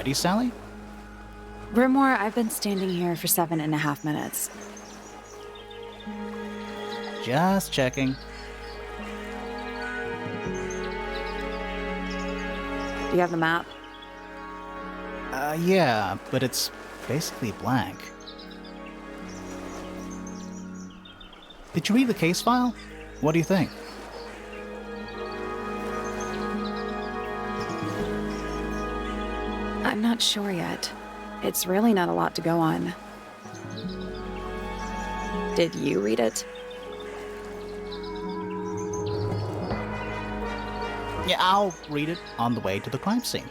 Ready, Sally? Brimore, I've been standing here for 7.5 minutes. Just checking. Do you have the map? Yeah, but it's basically blank. Did you read the case file? What do you think? I'm not sure yet. It's really not a lot to go on. Did you read it? Yeah, I'll read it on the way to the crime scene.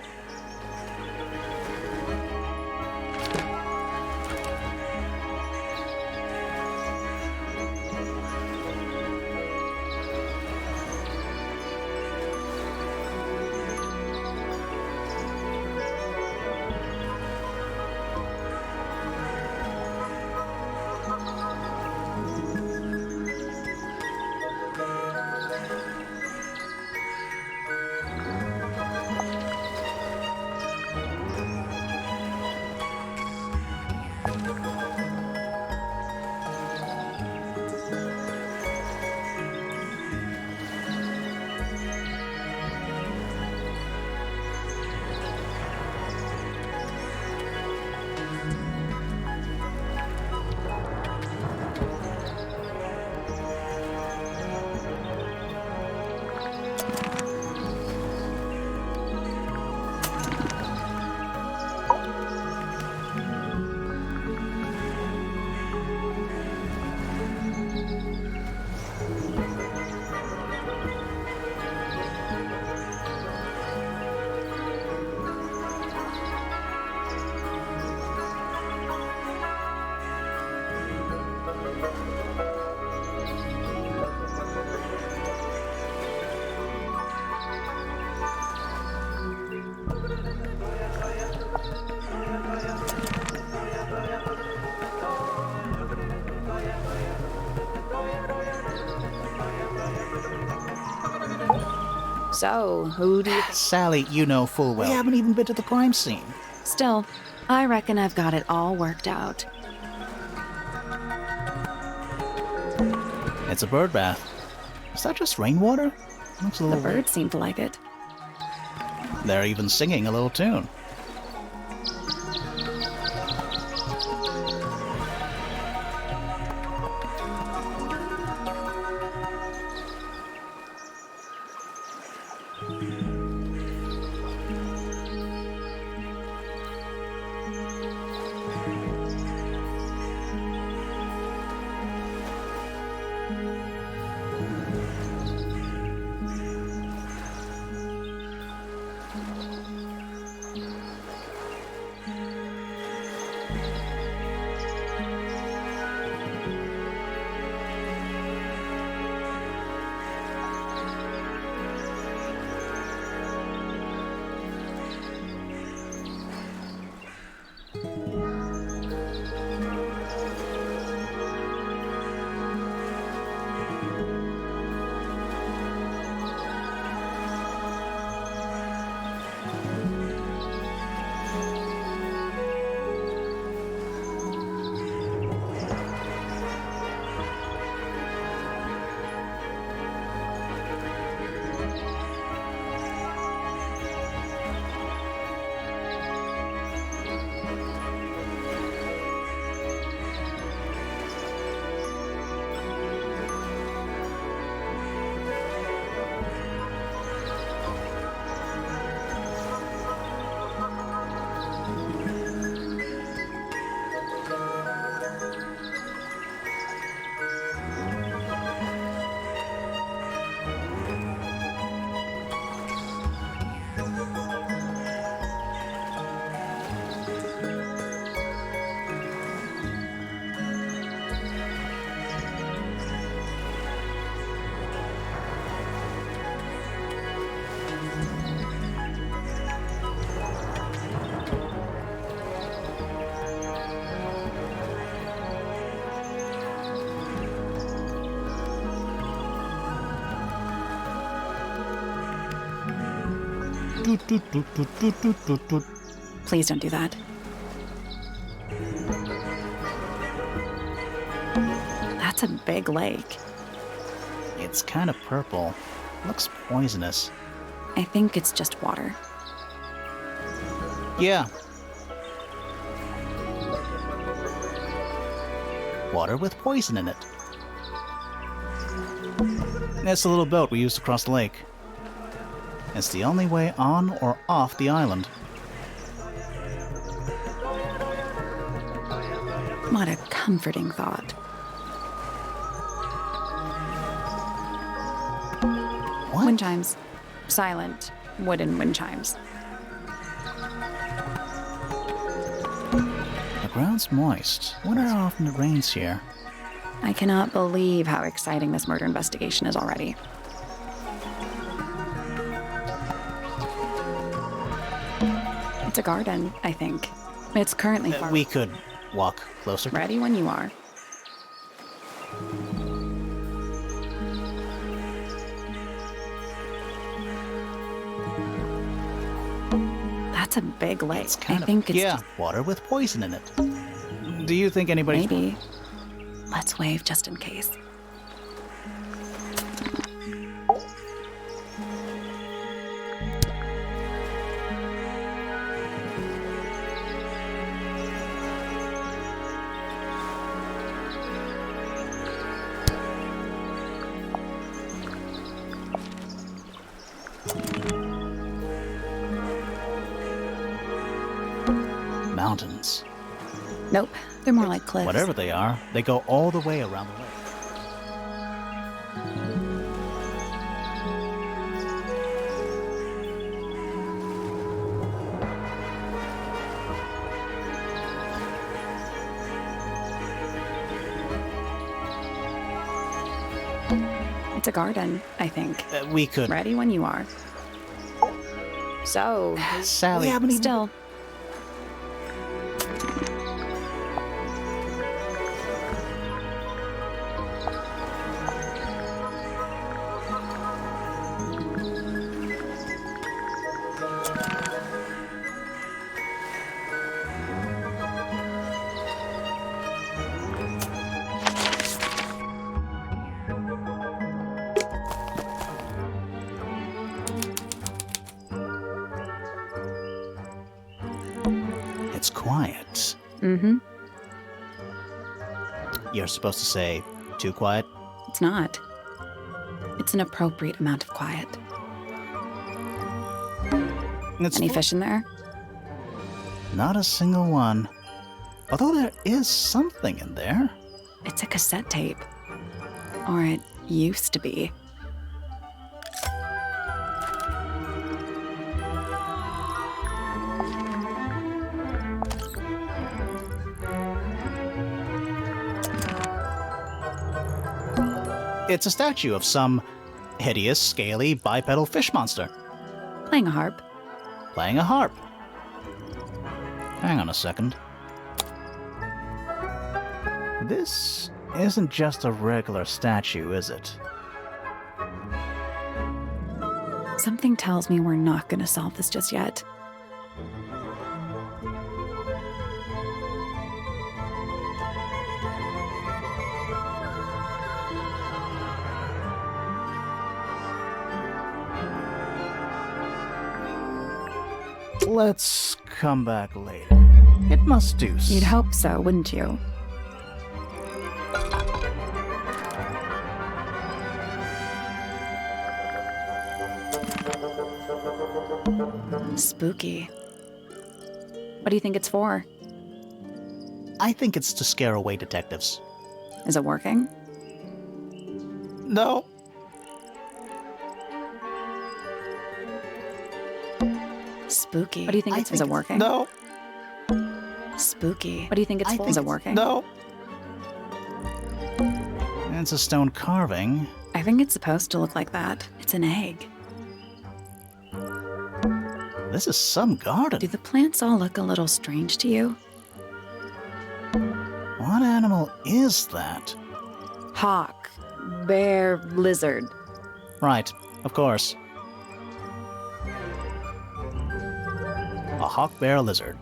So, who do you think? Sally, you know full well we haven't even been to the crime scene. Still, I reckon I've got it all worked out. It's a bird bath. Is that just rainwater? Looks a The little birds seem to like it. They're even singing a little tune. Please don't do that. That's a big lake. It's kind of purple. Looks poisonous. I think it's just water. Yeah. Water with poison in it. It's the little boat we used to cross the lake. It's the only way on or off the island. What a comforting thought. What? Wind chimes. Silent, wooden wind chimes. The ground's moist. Wonder how often it rains here. I cannot believe how exciting this murder investigation is already. It's a garden, I think. It's currently far. We could walk closer. Ready when you are. That's a big lake. It's kind I think it's yeah, just water with poison in it. Do you think anybody? maybe. Let's wave just in case. Mountains. Nope, they're more like cliffs. Whatever they are, they go all the way around the lake. It's a garden, I think. We could. Ready when you are. So, Sally, we haven't even. still. It's quiet. Mm-hmm. You're supposed to say, too quiet? It's not. It's an appropriate amount of quiet. It's Any fish in there? Not a single one. Although there is something in there. It's a cassette tape. Or it used to be. It's a statue of some hideous, scaly, bipedal fish monster Playing a harp. playing a harp. Hang on a second. This isn't just a regular statue, is it? Something tells me we're not going to solve this just yet. Let's come back later. It must do. You'd hope so, wouldn't you? Spooky. What do you think it's for? I think it's to scare away detectives. Is it working? No. Spooky. What do you think it's? Is it working? No. Spooky. What do you think it's for? Is it working? No. It's a stone carving. I think it's supposed to look like that. It's an egg. This is some garden. Do the plants all look a little strange to you? What animal is that? Hawk, bear, lizard. Right, of course. A hawk bear lizard.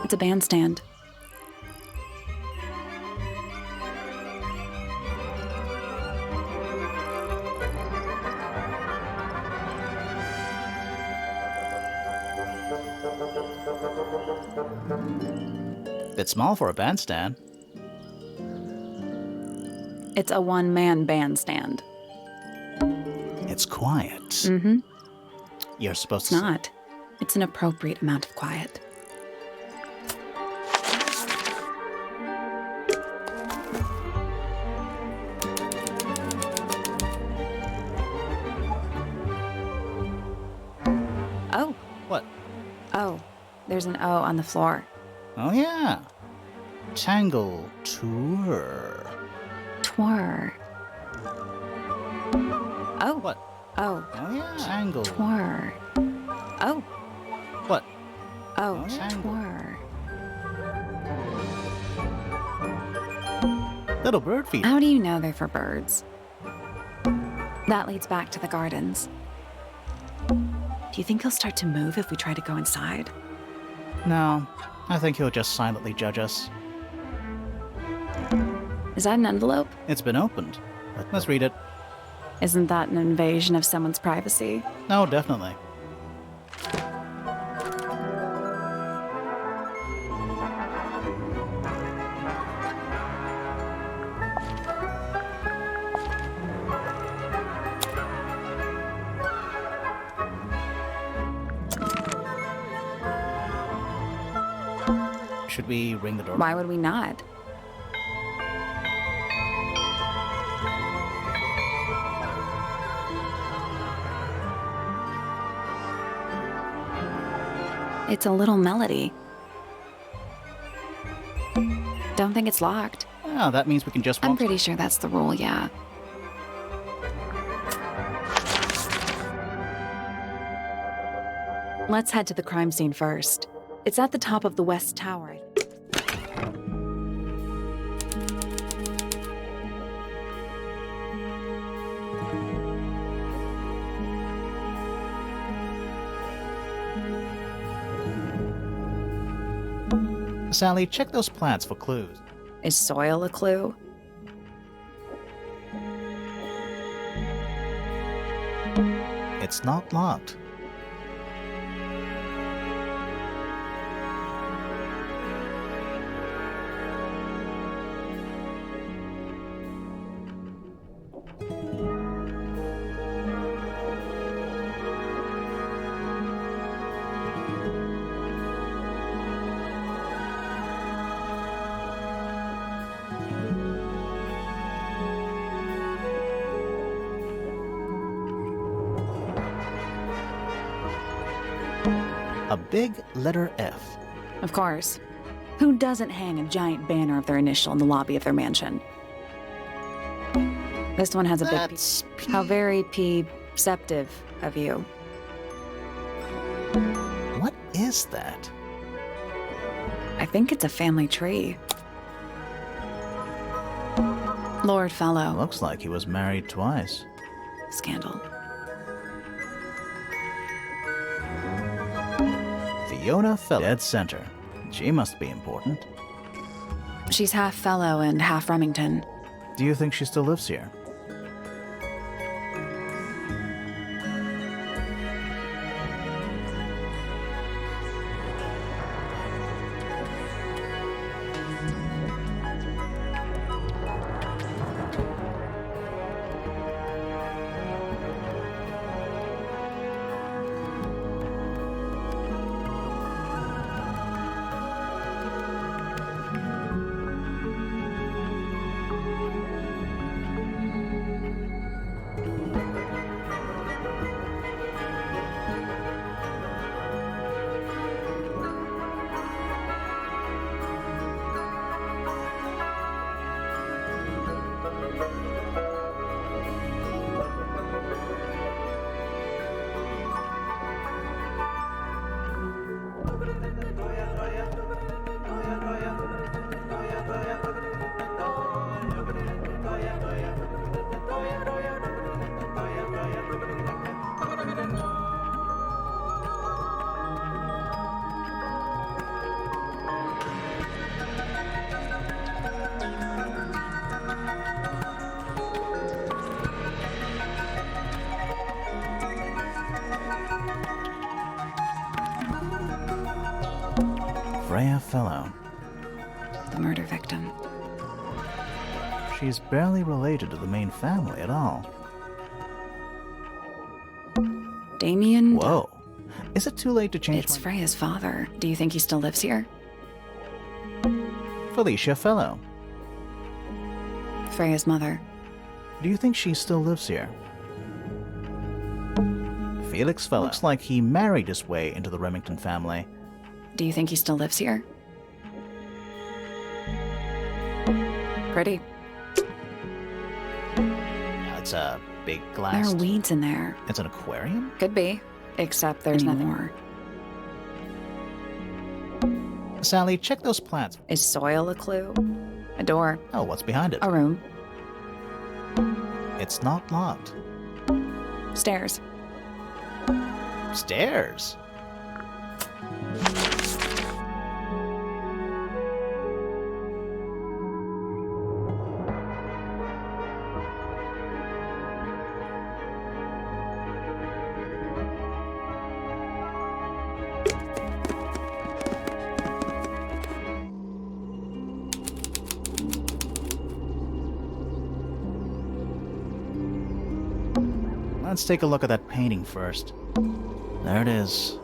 It's a bandstand. Bit small for a bandstand. It's a one-man bandstand. It's quiet. Mm-hmm. You're supposed It's to. not. It's an appropriate amount of quiet. Oh. What? Oh. There's an O on the floor. Oh, yeah. Tangle tour. Twir. Oh. What? Oh. Oh, yeah. Tangle. Twir. Oh. What? Oh. Oh, yeah. Twir. Little bird feeder. How do you know they're for birds? That leads back to the gardens. Do you think he'll start to move if we try to go inside? No, I think he'll just silently judge us. Is that an envelope? It's been opened. Let's read it. Isn't that an invasion of someone's privacy? No, definitely. Should we ring the doorbell? Why would we not? It's a little melody. Don't think it's locked. Oh, that means we can just walk. I'm pretty sure that's the rule, yeah. Let's head to the crime scene first. It's at the top of the West Tower. Sally, check those plants for clues. Is soil a clue? It's not locked. A big letter F. Of course. Who doesn't hang a giant banner of their initial in the lobby of their mansion? This one has a big That's P. How very perceptive of you. What is that? I think it's a family tree. Lord Fellow. Looks like he was married twice. Scandal. Fiona Fellow. Dead center. She must be important. She's half Fellow and half Remington. Do you think she still lives here? Freya Fellow. The murder victim. She's barely related to the main family at all. Damien? Whoa. Is it too late to change It's Freya's father. Do you think he still lives here? Felicia Fellow. Freya's mother. Do you think she still lives here? Felix Fellow. Looks like he married his way into the Remington family. Do you think he still lives here? Pretty. It's a big There glass. are weeds in there. It's an aquarium? Could be. Except there's nothing more. Sally, check those plants. Is soil a clue? A door. Oh, what's behind it? A room. It's not locked. Stairs. Stairs? Let's take a look at that painting first. There it is.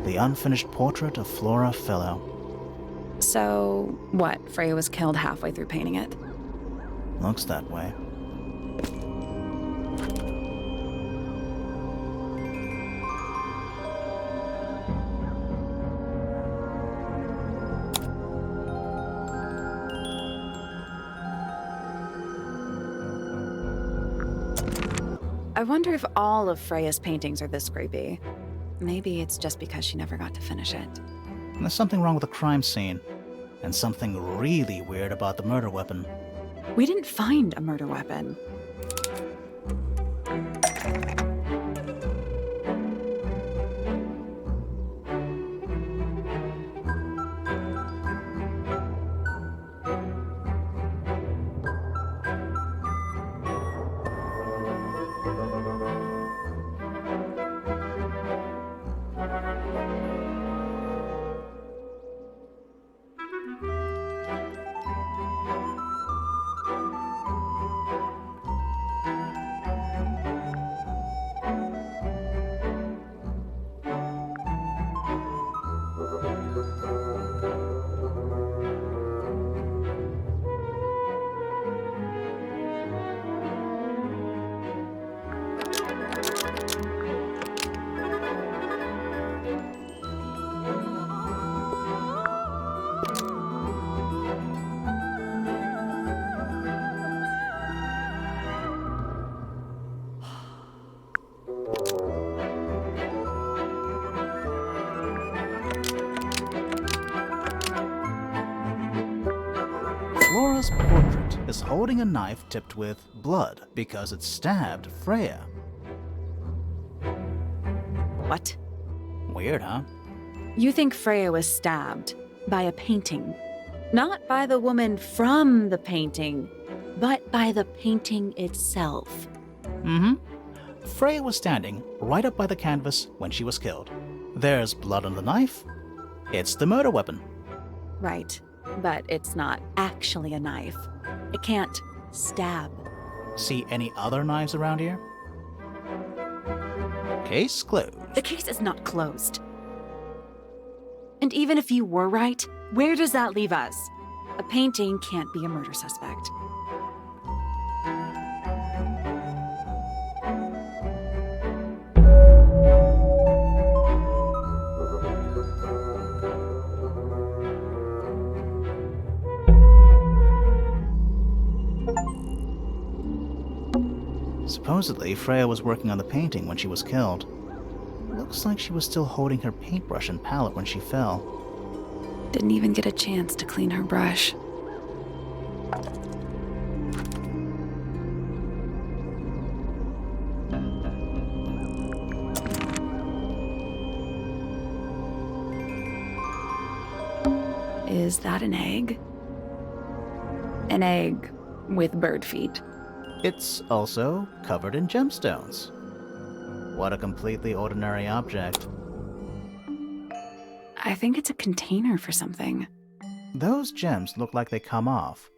The unfinished portrait of Flora Fellow. So, what? Freya was killed halfway through painting it? Looks that way. I wonder if all of Freya's paintings are this creepy. Maybe it's just because she never got to finish it. And there's something wrong with the crime scene. And something really weird about the murder weapon. We didn't find a murder weapon. Flora's portrait is holding a knife tipped with blood because it stabbed Freya. What? Weird, huh? You think Freya was stabbed by a painting? Not by the woman from the painting, but by the painting itself. Mm-hmm. Freya was standing right up by the canvas when she was killed. There's blood on the knife. It's the murder weapon. Right, but it's not actually a knife. It can't stab. See any other knives around here? Case closed. The case is not closed. And even if you were right, where does that leave us? A painting can't be a murder suspect. Supposedly, Freya was working on the painting when she was killed. Looks like she was still holding her paintbrush and palette when she fell. Didn't even get a chance to clean her brush. Is that an egg? An egg with bird feet. It's also covered in gemstones. What a completely ordinary object. I think it's a container for something. Those gems look like they come off.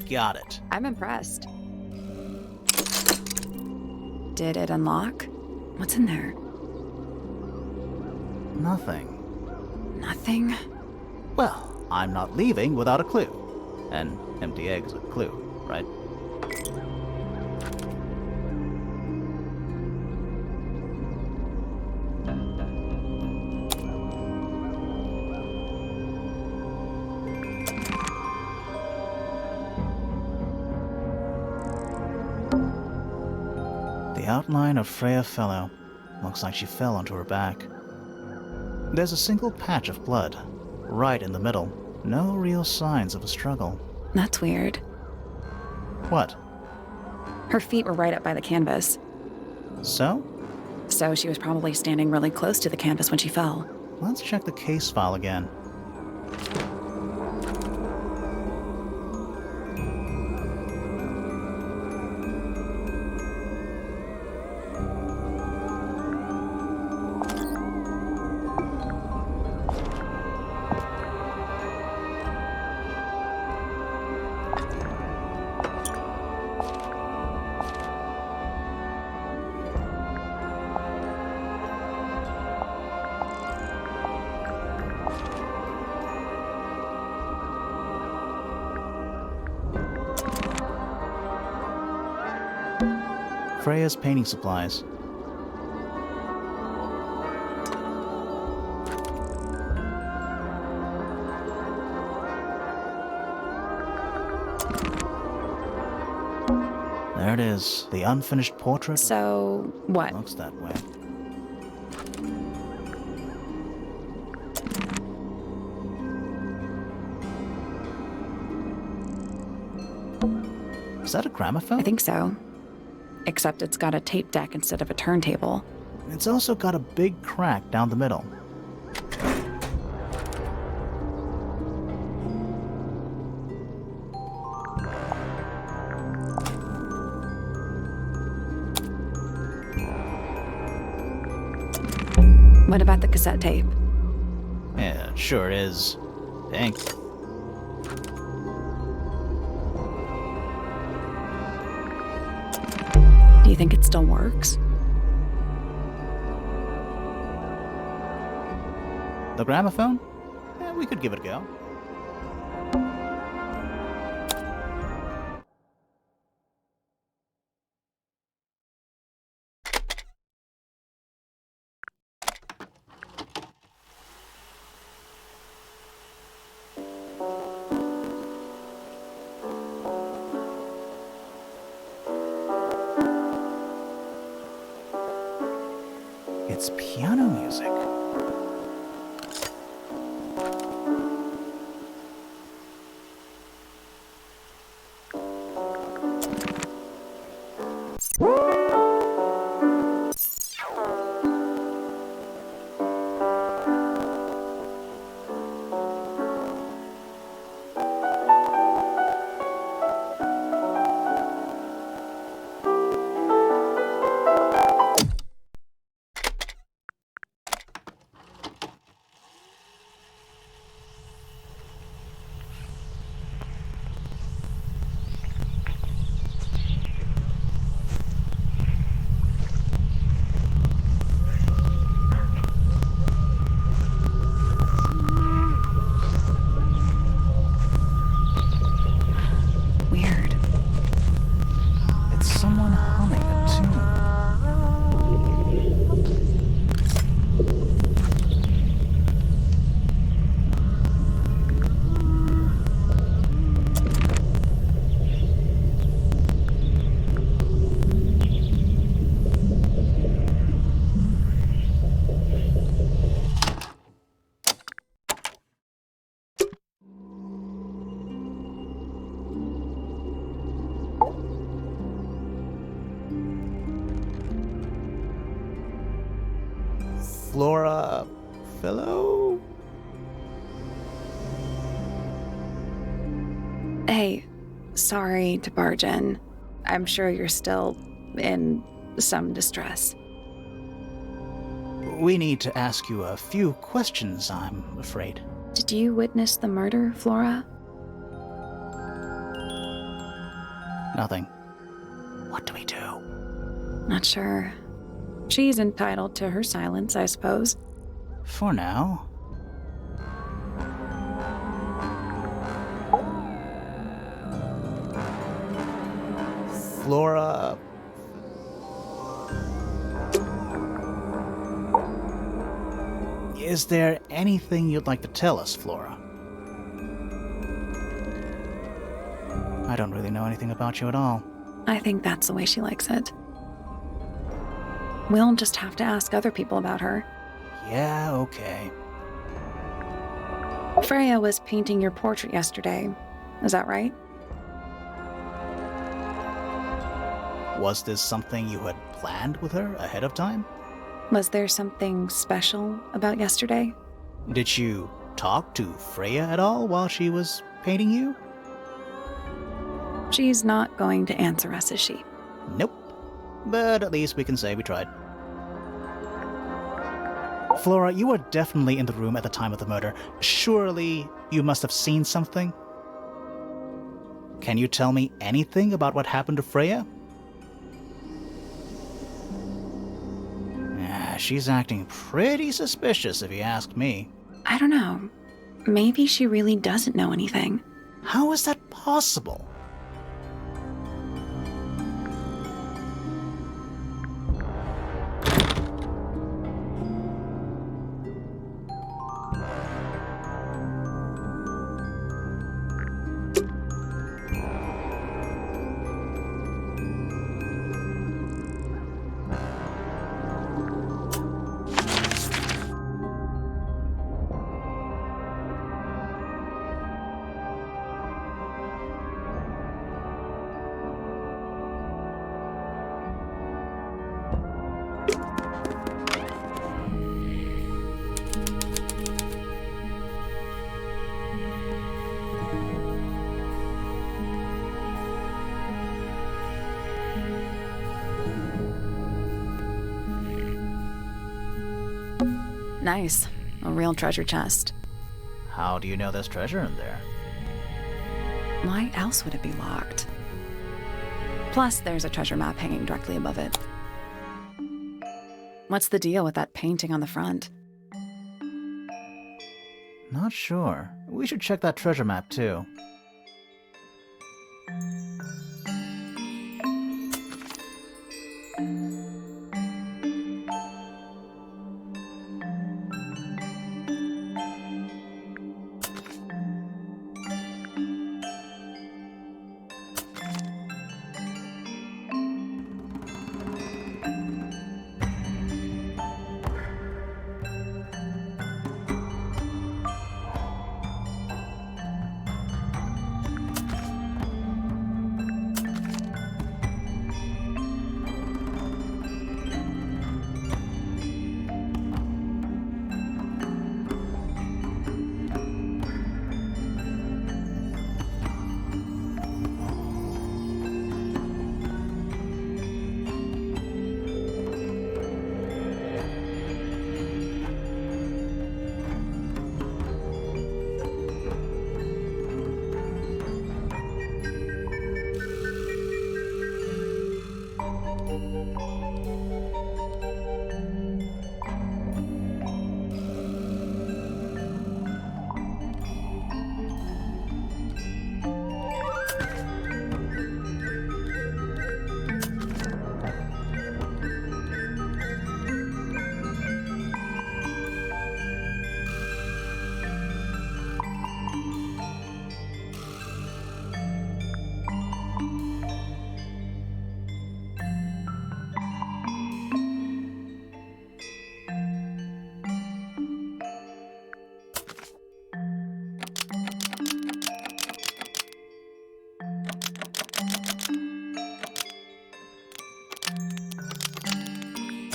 Got it. I'm impressed. Did it unlock? What's in there? Nothing. Nothing? Well, I'm not leaving without a clue. An empty egg's a clue, right? The outline of Freya Fellow. Looks like she fell onto her back. There's a single patch of blood, right in the middle. No real signs of a struggle. That's weird. What? Her feet were right up by the canvas. So? So she was probably standing really close to the canvas when she fell. Let's check the case file again. Freya's painting supplies. There it is, the unfinished portrait. So, what? Looks that way. Is that a gramophone? I think so. Except it's got a tape deck instead of a turntable. It's also got a big crack down the middle. What about the cassette tape? Yeah, it sure is. Pink. Do you think it still works? The gramophone? Yeah, we could give it a go. It's piano music. Weird. It's someone humming a tune. Flora... Fellow? Hey, sorry to barge in. I'm sure you're still in some distress. We need to ask you a few questions, I'm afraid. Did you witness the murder, Flora? Nothing. What do we do? Not sure. She's entitled to her silence, I suppose. For now. Flora... Is there anything you'd like to tell us, Flora? I don't really know anything about you at all. I think that's the way she likes it. We'll just have to ask other people about her. Yeah, okay. Freya was painting your portrait yesterday. Is that right? Was this something you had planned with her ahead of time? Was there something special about yesterday? Did you talk to Freya at all while she was painting you? She's not going to answer us, is she? Nope. But at least we can say we tried. Flora, you were definitely in the room at the time of the murder. Surely you must have seen something? Can you tell me anything about what happened to Freya? She's acting pretty suspicious if you ask me. I don't know. Maybe she really doesn't know anything. How is that possible? Nice. A real treasure chest. How do you know there's treasure in there? Why else would it be locked? Plus, there's a treasure map hanging directly above it. What's the deal with that painting on the front? Not sure. We should check that treasure map too.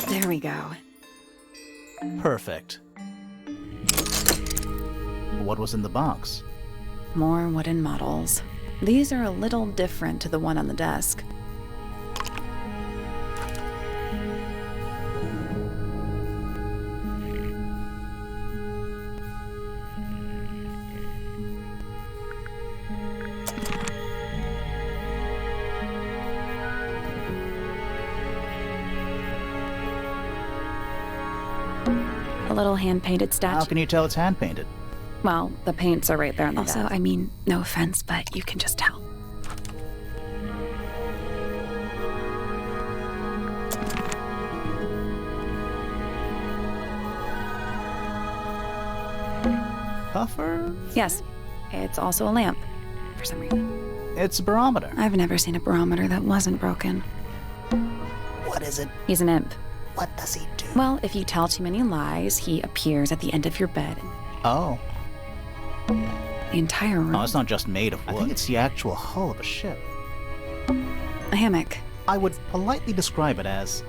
There we go. Perfect. What was in the box? More wooden models. These are a little different to the one on the desk. A little hand-painted statue. How can you tell it's hand-painted? Well, the paints are right there on the desk. Also, I mean, no offense, but you can just tell. Puffer? Yes, it's also a lamp, for some reason. It's a barometer. I've never seen a barometer that wasn't broken. What is it? He's an imp. What does he do? Well, if you tell too many lies, he appears at the end of your bed. Oh. The entire room. Oh, it's not just made of wood. I think it's the actual hull of a ship. A hammock. I would politely describe it as...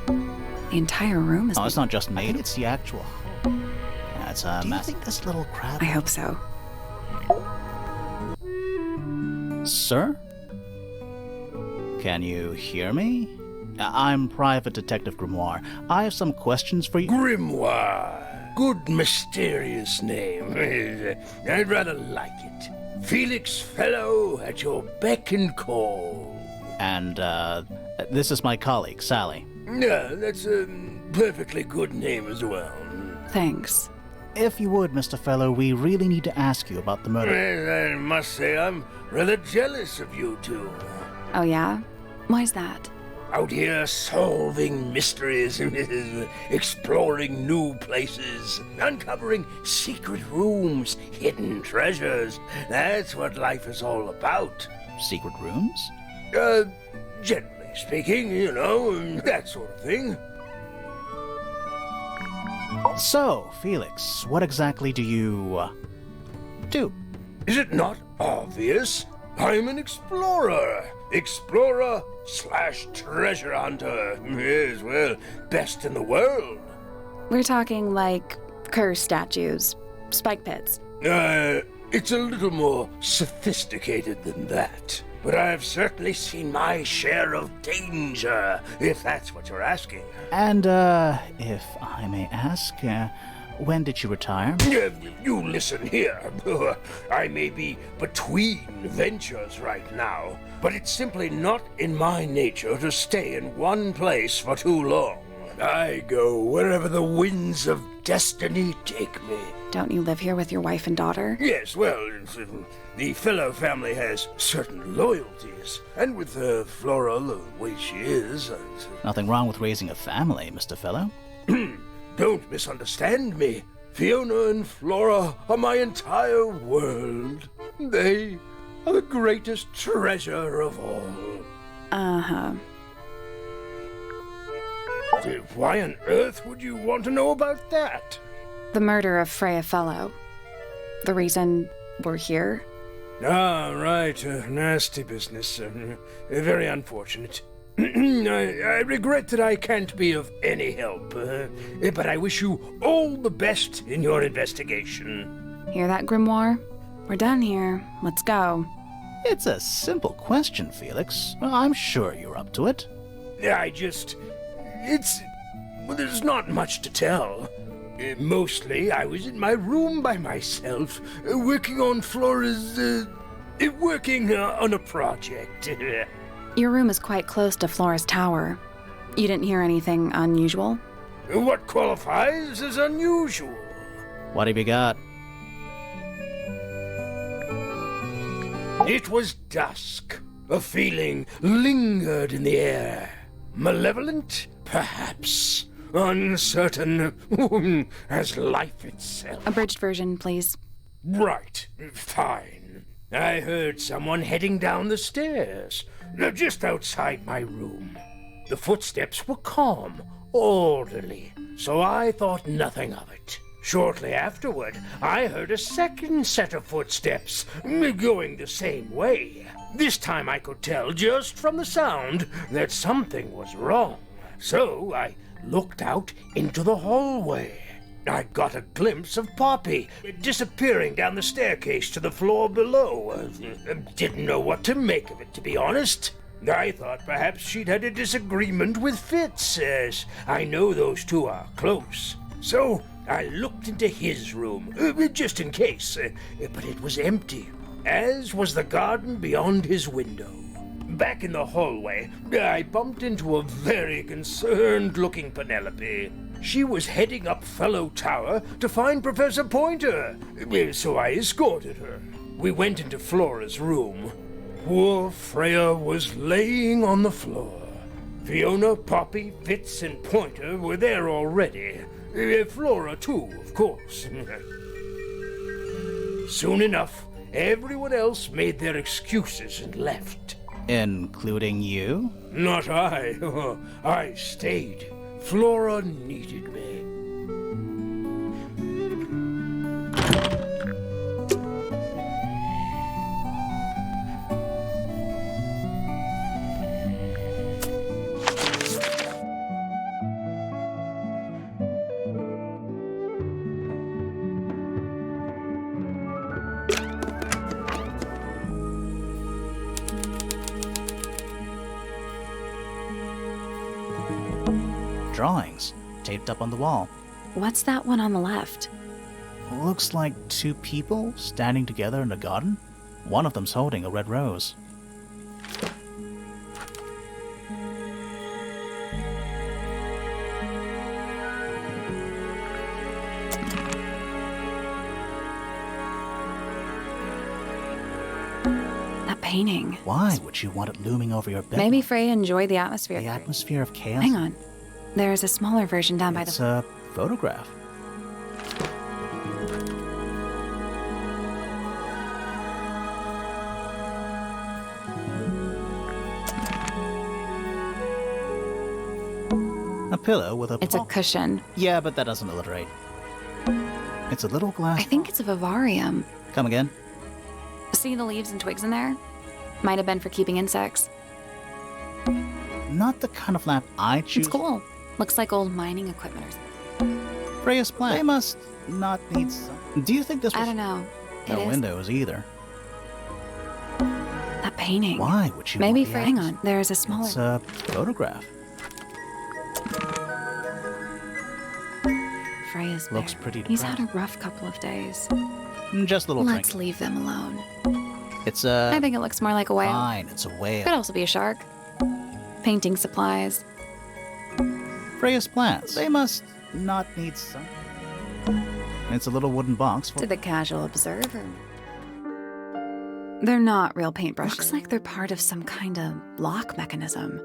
The entire room is... Oh, it's not just made. I think it's the actual hull. Yeah, it's a... Do you think this little crab... I hope so. Sir? Can you hear me? I'm Private Detective Grimoire. I have some questions for you. Grimoire. Good mysterious name. I'd rather like it. Felix Fellow at your beck and call. And, this is my colleague, Sally. Yeah, that's a perfectly good name as well. Thanks. If you would, Mr. Fellow, we really need to ask you about the murder. Well, I must say I'm rather jealous of you two. Oh, yeah? Why's that? Out here solving mysteries, exploring new places, uncovering secret rooms, hidden treasures. That's what life is all about. Secret rooms? Generally speaking, you know, that sort of thing. So, Felix, what exactly do you, do? Is it not obvious? I'm an explorer. Explorer / treasure hunter. Yes, well, best in the world. We're talking like curse statues, spike pits. It's a little more sophisticated than that. But I've certainly seen my share of danger, if that's what you're asking. And, if I may ask, When did she retire? You listen here. I may be between ventures right now, but it's simply not in my nature to stay in one place for too long. I go wherever the winds of destiny take me. Don't you live here with your wife and daughter? Yes, well, the fellow family has certain loyalties, and with Flora the way she is... Nothing wrong with raising a family, Mr. Fellow. Don't misunderstand me. Fiona and Flora are my entire world. They are the greatest treasure of all. Uh-huh. Why on earth would you want to know about that? The murder of Freya Fellow. The reason we're here? Ah, right. Nasty business. Very unfortunate. I regret that I can't be of any help, but I wish you all the best in your investigation. Hear that, Grimoire? We're done here. Let's go. It's a simple question, Felix. Well, I'm sure you're up to it. Well, there's not much to tell. Mostly, I was in my room by myself, working on Flora's, working on a project. Your room is quite close to Flora's tower. You didn't hear anything unusual? What qualifies as unusual? What have you got? It was dusk. A feeling lingered in the air. Malevolent, perhaps. Uncertain as life itself. Abridged version, please. Right, fine. I heard someone heading down the stairs, just outside my room. The footsteps were calm, orderly, so I thought nothing of it. Shortly afterward, I heard a second set of footsteps, going the same way. This time I could tell just from the sound that something was wrong. So I looked out into the hallway. I got a glimpse of Poppy disappearing down the staircase to the floor below. Didn't know what to make of it, to be honest. I thought perhaps she'd had a disagreement with Fitz, as I know those two are close. So I looked into his room, just in case, but it was empty, as was the garden beyond his window. Back in the hallway, I bumped into a very concerned-looking Penelope. She was heading up Fellow Tower to find Professor Pointer, so I escorted her. We went into Flora's room. Poor Freya was laying on the floor. Fiona, Poppy, Fitz, and Pointer were there already. Flora, too, of course. Soon enough, everyone else made their excuses and left. Including you? Not I. I stayed. Flora needed me. Drawings, taped up on the wall. What's that one on the left? Looks like two people standing together in a garden. One of them's holding a red rose. That painting. Why would you want it looming over your bed? Maybe Freya enjoyed the atmosphere. The atmosphere of chaos? Hang on. There's a smaller version down by It's the... a photograph. A pillow with a... It's a cushion. Yeah, but that doesn't alliterate. It's a little glass... I think it's a vivarium. Come again? See the leaves and twigs in there? Might have been for keeping insects. Not the kind of lamp I choose. It's cool. Looks like old mining equipment or something. Freya's plant. They must not need some... Do you think this was... I don't know. No It is. windows either. That painting. Why would you Maybe want the Freya... Hang atmosphere? on. There's a smaller... It's a photograph. Freya Freya's bear. Looks pretty He's had a depressed. rough couple of days. Just a little Let's drink. leave them alone. It's I think it looks more like a whale. fine. It's a Could whale. also be a shark. Painting supplies. Freya's plants. They must not need sun. It's a little wooden box To for... the casual observer. They're not real paintbrushes. Looks like they're part of some kind of lock mechanism.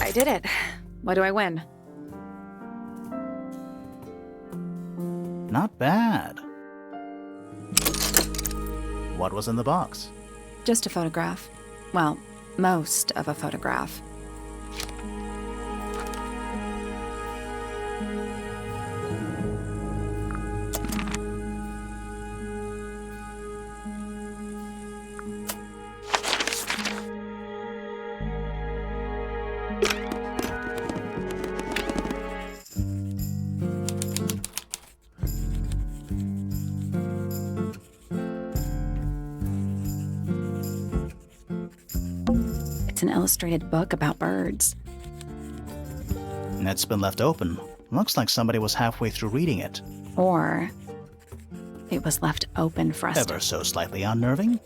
I did it. What do I win? Not bad. What was in the box? Just a photograph. Well, most of a photograph. It's an illustrated book about birds. It's been left open. Looks like somebody was halfway through reading it. Or it was left open for us Ever so slightly unnerving.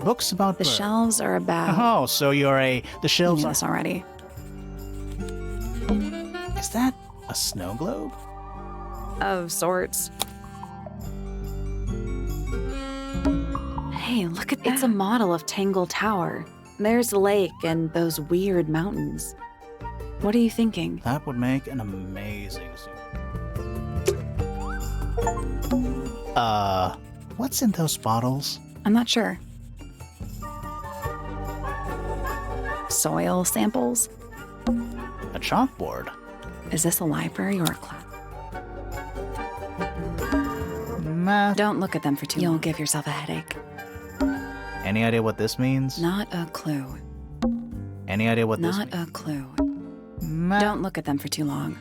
Books about The birds. shelves are about... Oh, so you're a... The You shelves knew are... this already. Is that a snow globe? Of sorts. Hey, look at that. It's a model of Tangle Tower. There's the lake and those weird mountains. What are you thinking? That would make an amazing suit. What's in those bottles? I'm not sure. Soil samples? A chalkboard? Is this a library or a class? Math? Don't look at them for too long. You'll give yourself a headache. Any idea what this means? Not a clue. Any idea what this Not means? a clue. Math? Don't look at them for too long.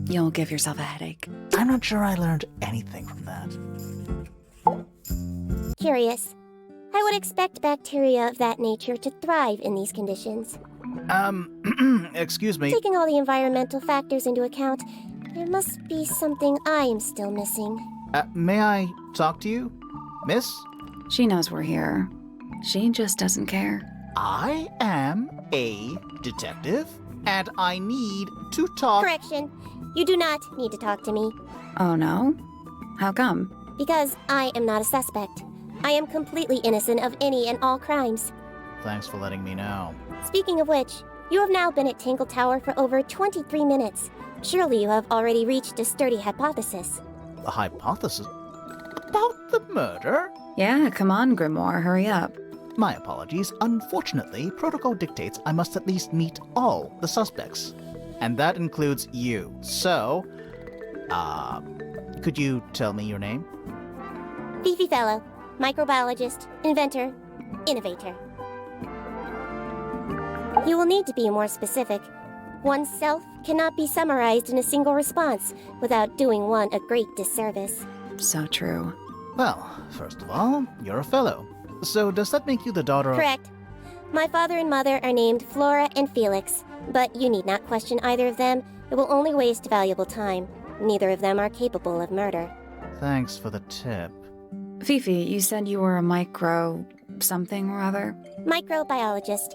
You'll give yourself a headache. I'm not sure I learned anything from that. Curious. I would expect bacteria of that nature to thrive in these conditions. Excuse me. Taking all the environmental factors into account, there must be something I am still missing. May I talk to you? Miss? She knows we're here. She just doesn't care. I am a detective, and I need to talk... Correction. You do not need to talk to me, Oh no? How come? because I am not a suspect. I am completely innocent of any and all crimes. Thanks for letting me know. Speaking of which, you have now been at Tangle Tower for over 23 minutes. Surely you have already reached a sturdy hypothesis. A hypothesis? About the murder? Yeah, come on, Grimoire, hurry up. My apologies. Unfortunately, protocol dictates I must at least meet all the suspects. And that includes you. So, could you tell me your name? Fifi Fellow, microbiologist, inventor, innovator. You will need to be more specific. Oneself cannot be summarized in a single response without doing one a great disservice. So true. Well, first of all, you're a fellow. So does that make you the daughter of... Correct. My father and mother are named Flora and Felix, but you need not question either of them. It will only waste valuable time. Neither of them are capable of murder. Thanks for the tip. Fifi, you said you were a micro... something or other? Microbiologist,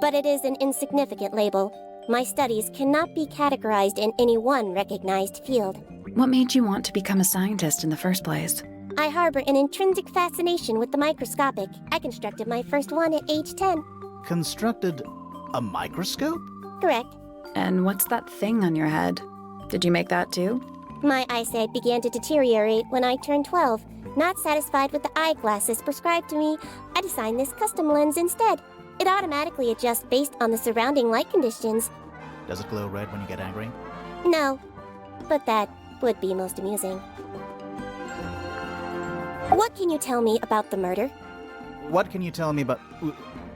but it is an insignificant label. My studies cannot be categorized in any one recognized field. What made you want to become a scientist in the first place? I harbor an intrinsic fascination with the microscopic. I constructed my first one at age 10. Constructed a microscope? Correct. And what's that thing on your head? Did you make that too? My eyesight began to deteriorate when I turned 12. Not satisfied with the eyeglasses prescribed to me, I designed this custom lens instead. It automatically adjusts based on the surrounding light conditions. Does it glow red when you get angry? No, but that would be most amusing. What can you tell me about the murder? What can you tell me about...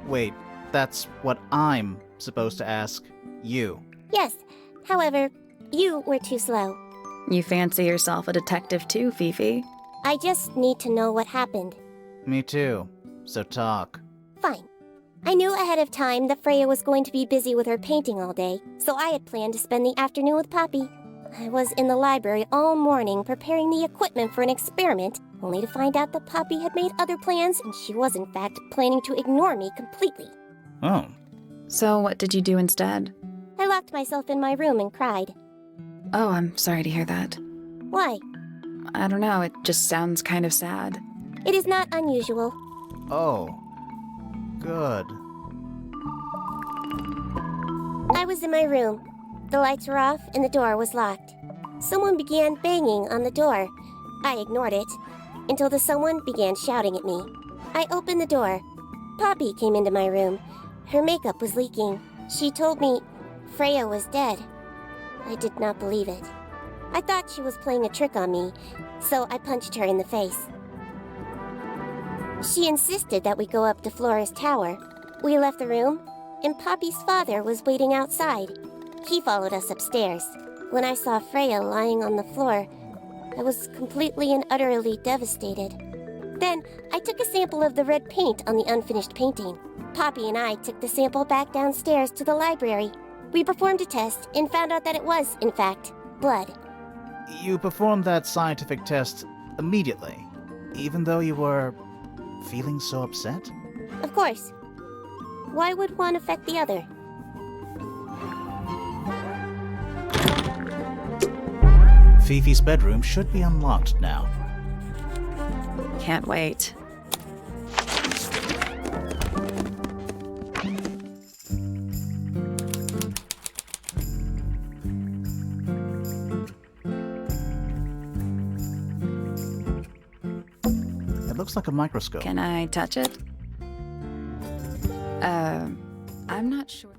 Wait, that's what I'm supposed to ask you. Yes, however, you were too slow. You fancy yourself a detective too, Fifi. I just need to know what happened. Me too. So talk. Fine. I knew ahead of time that Freya was going to be busy with her painting all day, so I had planned to spend the afternoon with Poppy. I was in the library all morning preparing the equipment for an experiment, only to find out that Poppy had made other plans and she was in fact planning to ignore me completely. Oh. So what did you do instead? I locked myself in my room and cried. Oh, I'm sorry to hear that. Why? I don't know, it just sounds kind of sad. It is not unusual. Oh. Good. I was in my room. The lights were off and the door was locked. Someone began banging on the door. I ignored it until the someone began shouting at me. I opened the door. Poppy came into my room. Her makeup was leaking. She told me Freya was dead. I did not believe it. I thought she was playing a trick on me, so I punched her in the face. She insisted that we go up to Flora's tower. We left the room, and Poppy's father was waiting outside. He followed us upstairs. When I saw Freya lying on the floor, I was completely and utterly devastated. Then, I took a sample of the red paint on the unfinished painting. Poppy and I took the sample back downstairs to the library. We performed a test and found out that it was, in fact, blood. You performed that scientific test immediately, even though you were feeling so upset? Of course. Why would one affect the other? Fifi's bedroom should be unlocked now. Can't wait. It looks like a microscope. Can I touch it? I'm not sure.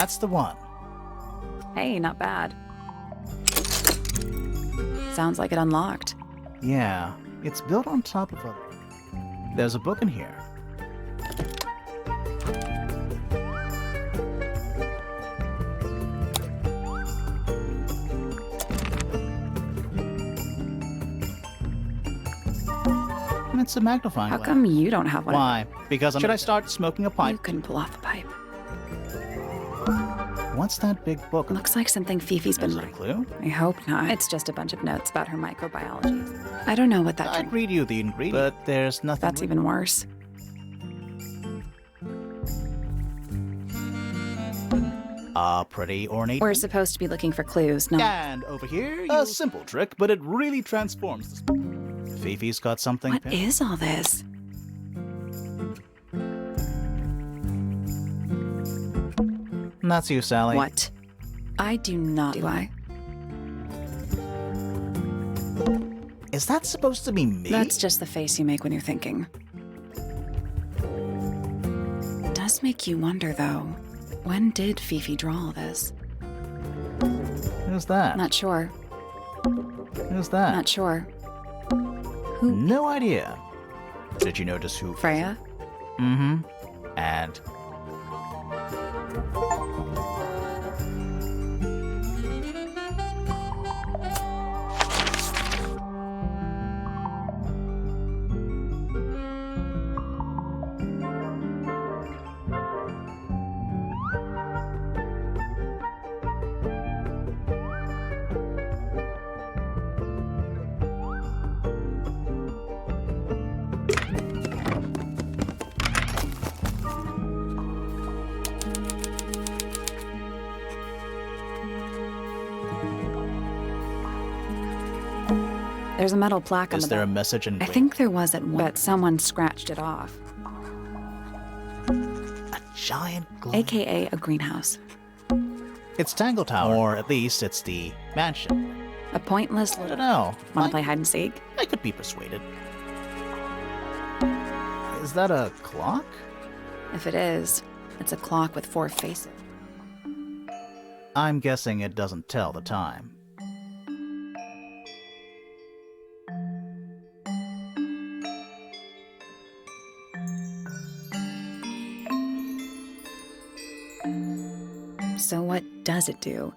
That's the one. Hey, not bad. Sounds like it unlocked. Yeah, it's built on top of a... There's a book in here. It's a magnifying How glass. come you don't have one? Why? Because should I start smoking a You pipe? can pull off the pipe. What's that big book? Looks like something Fifi's been Is it a like. clue? I hope not. It's just a bunch of notes about her microbiology. I don't know what that I'd read you the ingredient, but there's nothing. That's even worse. Pretty ornate. We're supposed to be looking for clues, not... And over here, a simple trick, but it really transforms the... Fifi's got something. What is all this? That's you, Sally. What? I do not, do I? Is that supposed to be me? That's just the face you make when you're thinking. It does make you wonder, though. When did Fifi draw all this? Who's that? Not sure. Who's that? Not sure. Who? No idea. Did you notice who? Freya? Mm-hmm. And... There's a metal plaque on Is the there a back. message in I think there was at one, but someone scratched it off. a giant globe? AKA a greenhouse. It's Tangle Tower, or at least it's the mansion. A pointless I don't little... know. Wanna play hide and seek? I could be persuaded. Is that a clock? If it is, it's a clock with 4 faces. I'm guessing it doesn't tell the time. So what does it do?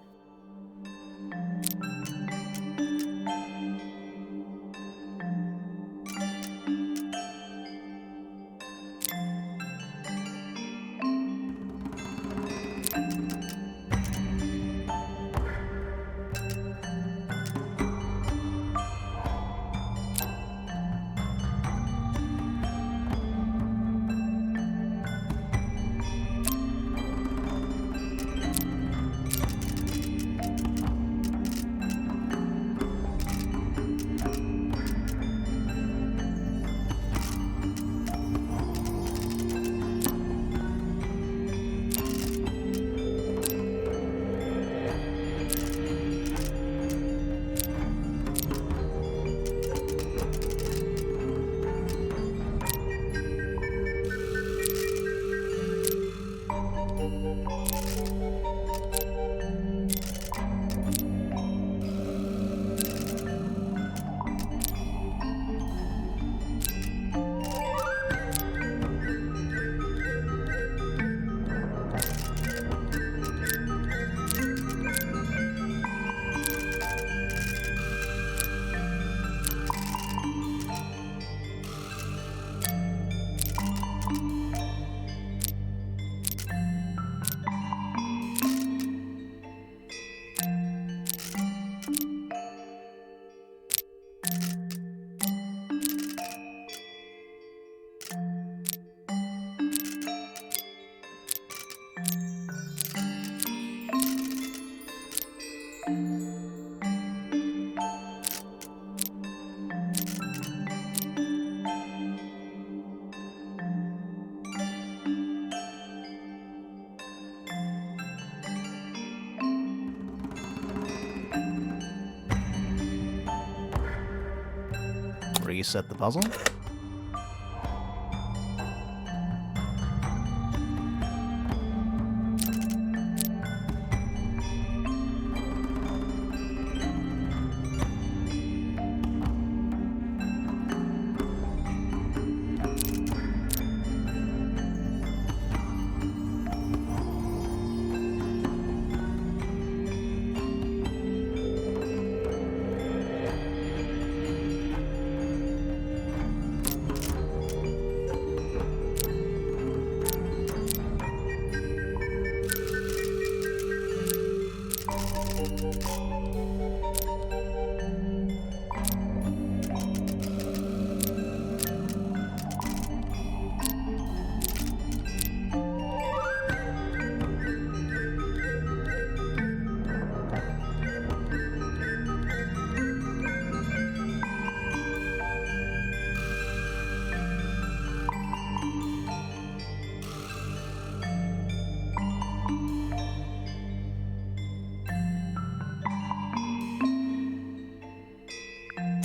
Reset the puzzle.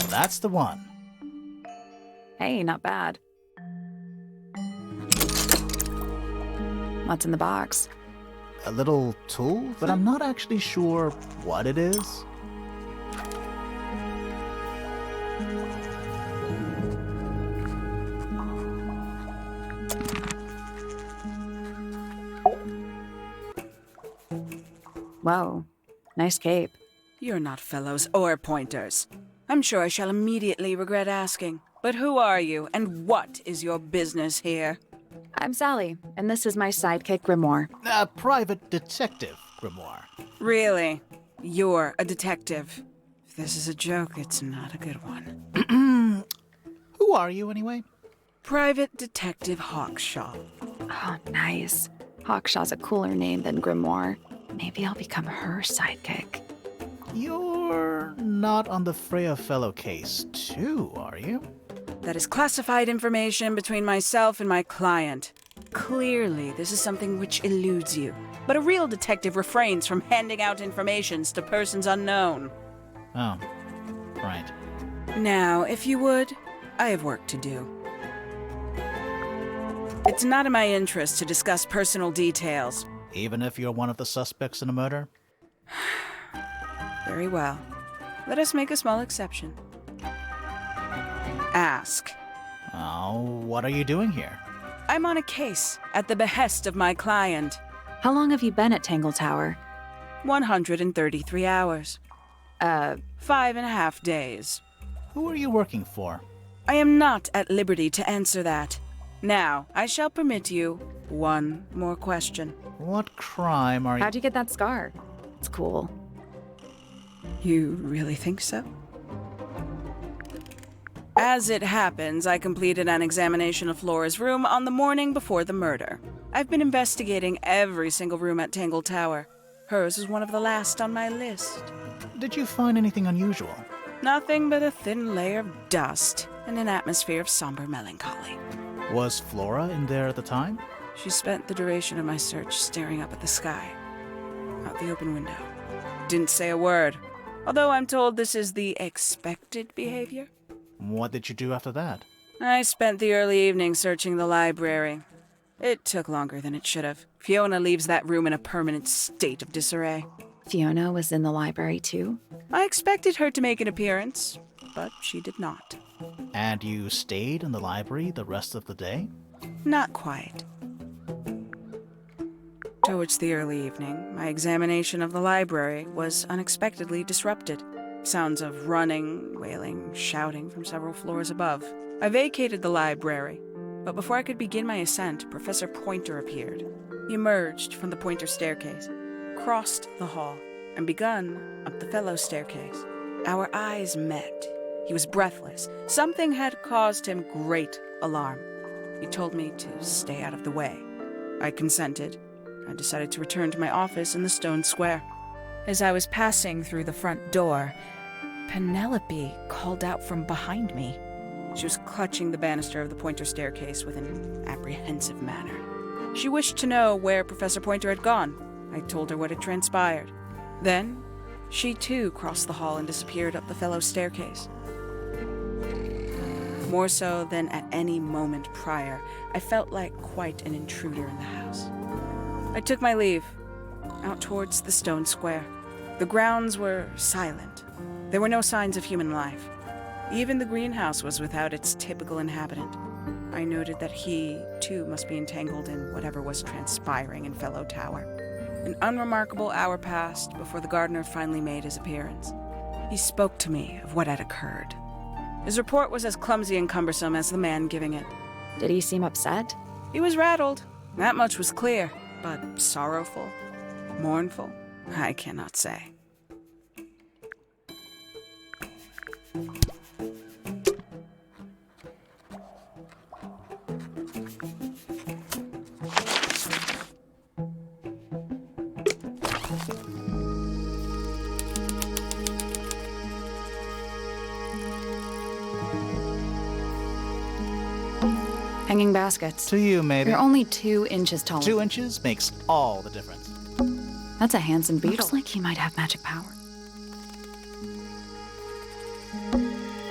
That's the one. Hey, not bad. What's in the box? A little tool, but I'm not actually sure what it is. Whoa, nice cape. You're not fellows or pointers. I'm sure I shall immediately regret asking. But who are you, and what is your business here? I'm Sally, and this is my sidekick, Grimoire. A private detective, Grimoire. Really? You're a detective. If this is a joke, it's not a good one. Who are you, anyway? Private Detective Hawkshaw. Oh, nice. Hawkshaw's a cooler name than Grimoire. Maybe I'll become her sidekick. You're not on the Freya Fellow case, too, are you? That is classified information between myself and my client. Clearly, this is something which eludes you. But a real detective refrains from handing out informations to persons unknown. Oh, right. Now, if you would, I have work to do. It's not in my interest to discuss personal details. Even if you're one of the suspects in a murder? Very well. Let us make a small exception. Ask. Oh, what are you doing here? I'm on a case at the behest of my client. How long have you been at Tangle Tower? 133 hours. 5.5 days. Who are you working for? I am not at liberty to answer that. Now, I shall permit you one more question. What crime are you... How'd you get that scar? It's cool. You really think so? As it happens, I completed an examination of Flora's room on the morning before the murder. I've been investigating every single room at Tangle Tower. Hers is one of the last on my list. Did you find anything unusual? Nothing but a thin layer of dust and an atmosphere of somber melancholy. Was Flora in there at the time? She spent the duration of my search staring up at the sky, out the open window. Didn't say a word, although I'm told this is the expected behavior. What did you do after that? I spent the early evening searching the library. It took longer than it should have. Fiona leaves that room in a permanent state of disarray. Fiona was in the library too? I expected her to make an appearance, but she did not. And you stayed in the library the rest of the day? Not quite. Towards the early evening, my examination of the library was unexpectedly disrupted. Sounds of running, wailing, shouting from several floors above. I vacated the library, but before I could begin my ascent, Professor Pointer appeared. He emerged from the Pointer staircase, crossed the hall, and begun up the fellow staircase. Our eyes met. He was breathless. Something had caused him great alarm. He told me to stay out of the way. I consented. I decided to return to my office in the stone square. As I was passing through the front door, Penelope called out from behind me. She was clutching the banister of the Pointer staircase with an apprehensive manner. She wished to know where Professor Pointer had gone. I told her what had transpired. Then, she too crossed the hall and disappeared up the fellow staircase. More so than at any moment prior, I felt like quite an intruder in the house. I took my leave, out towards the stone square. The grounds were silent. There were no signs of human life. Even the greenhouse was without its typical inhabitant. I noted that he, too, must be entangled in whatever was transpiring in Fellow Tower. An unremarkable hour passed before the gardener finally made his appearance. He spoke to me of what had occurred. His report was as clumsy and cumbersome as the man giving it. Did he seem upset? He was rattled. That much was clear. But sorrowful, mournful, I cannot say. Hanging baskets. To you, maybe. You're only 2 inches tall. 2 inches makes all the difference. That's a handsome beetle. Looks like he might have magic power.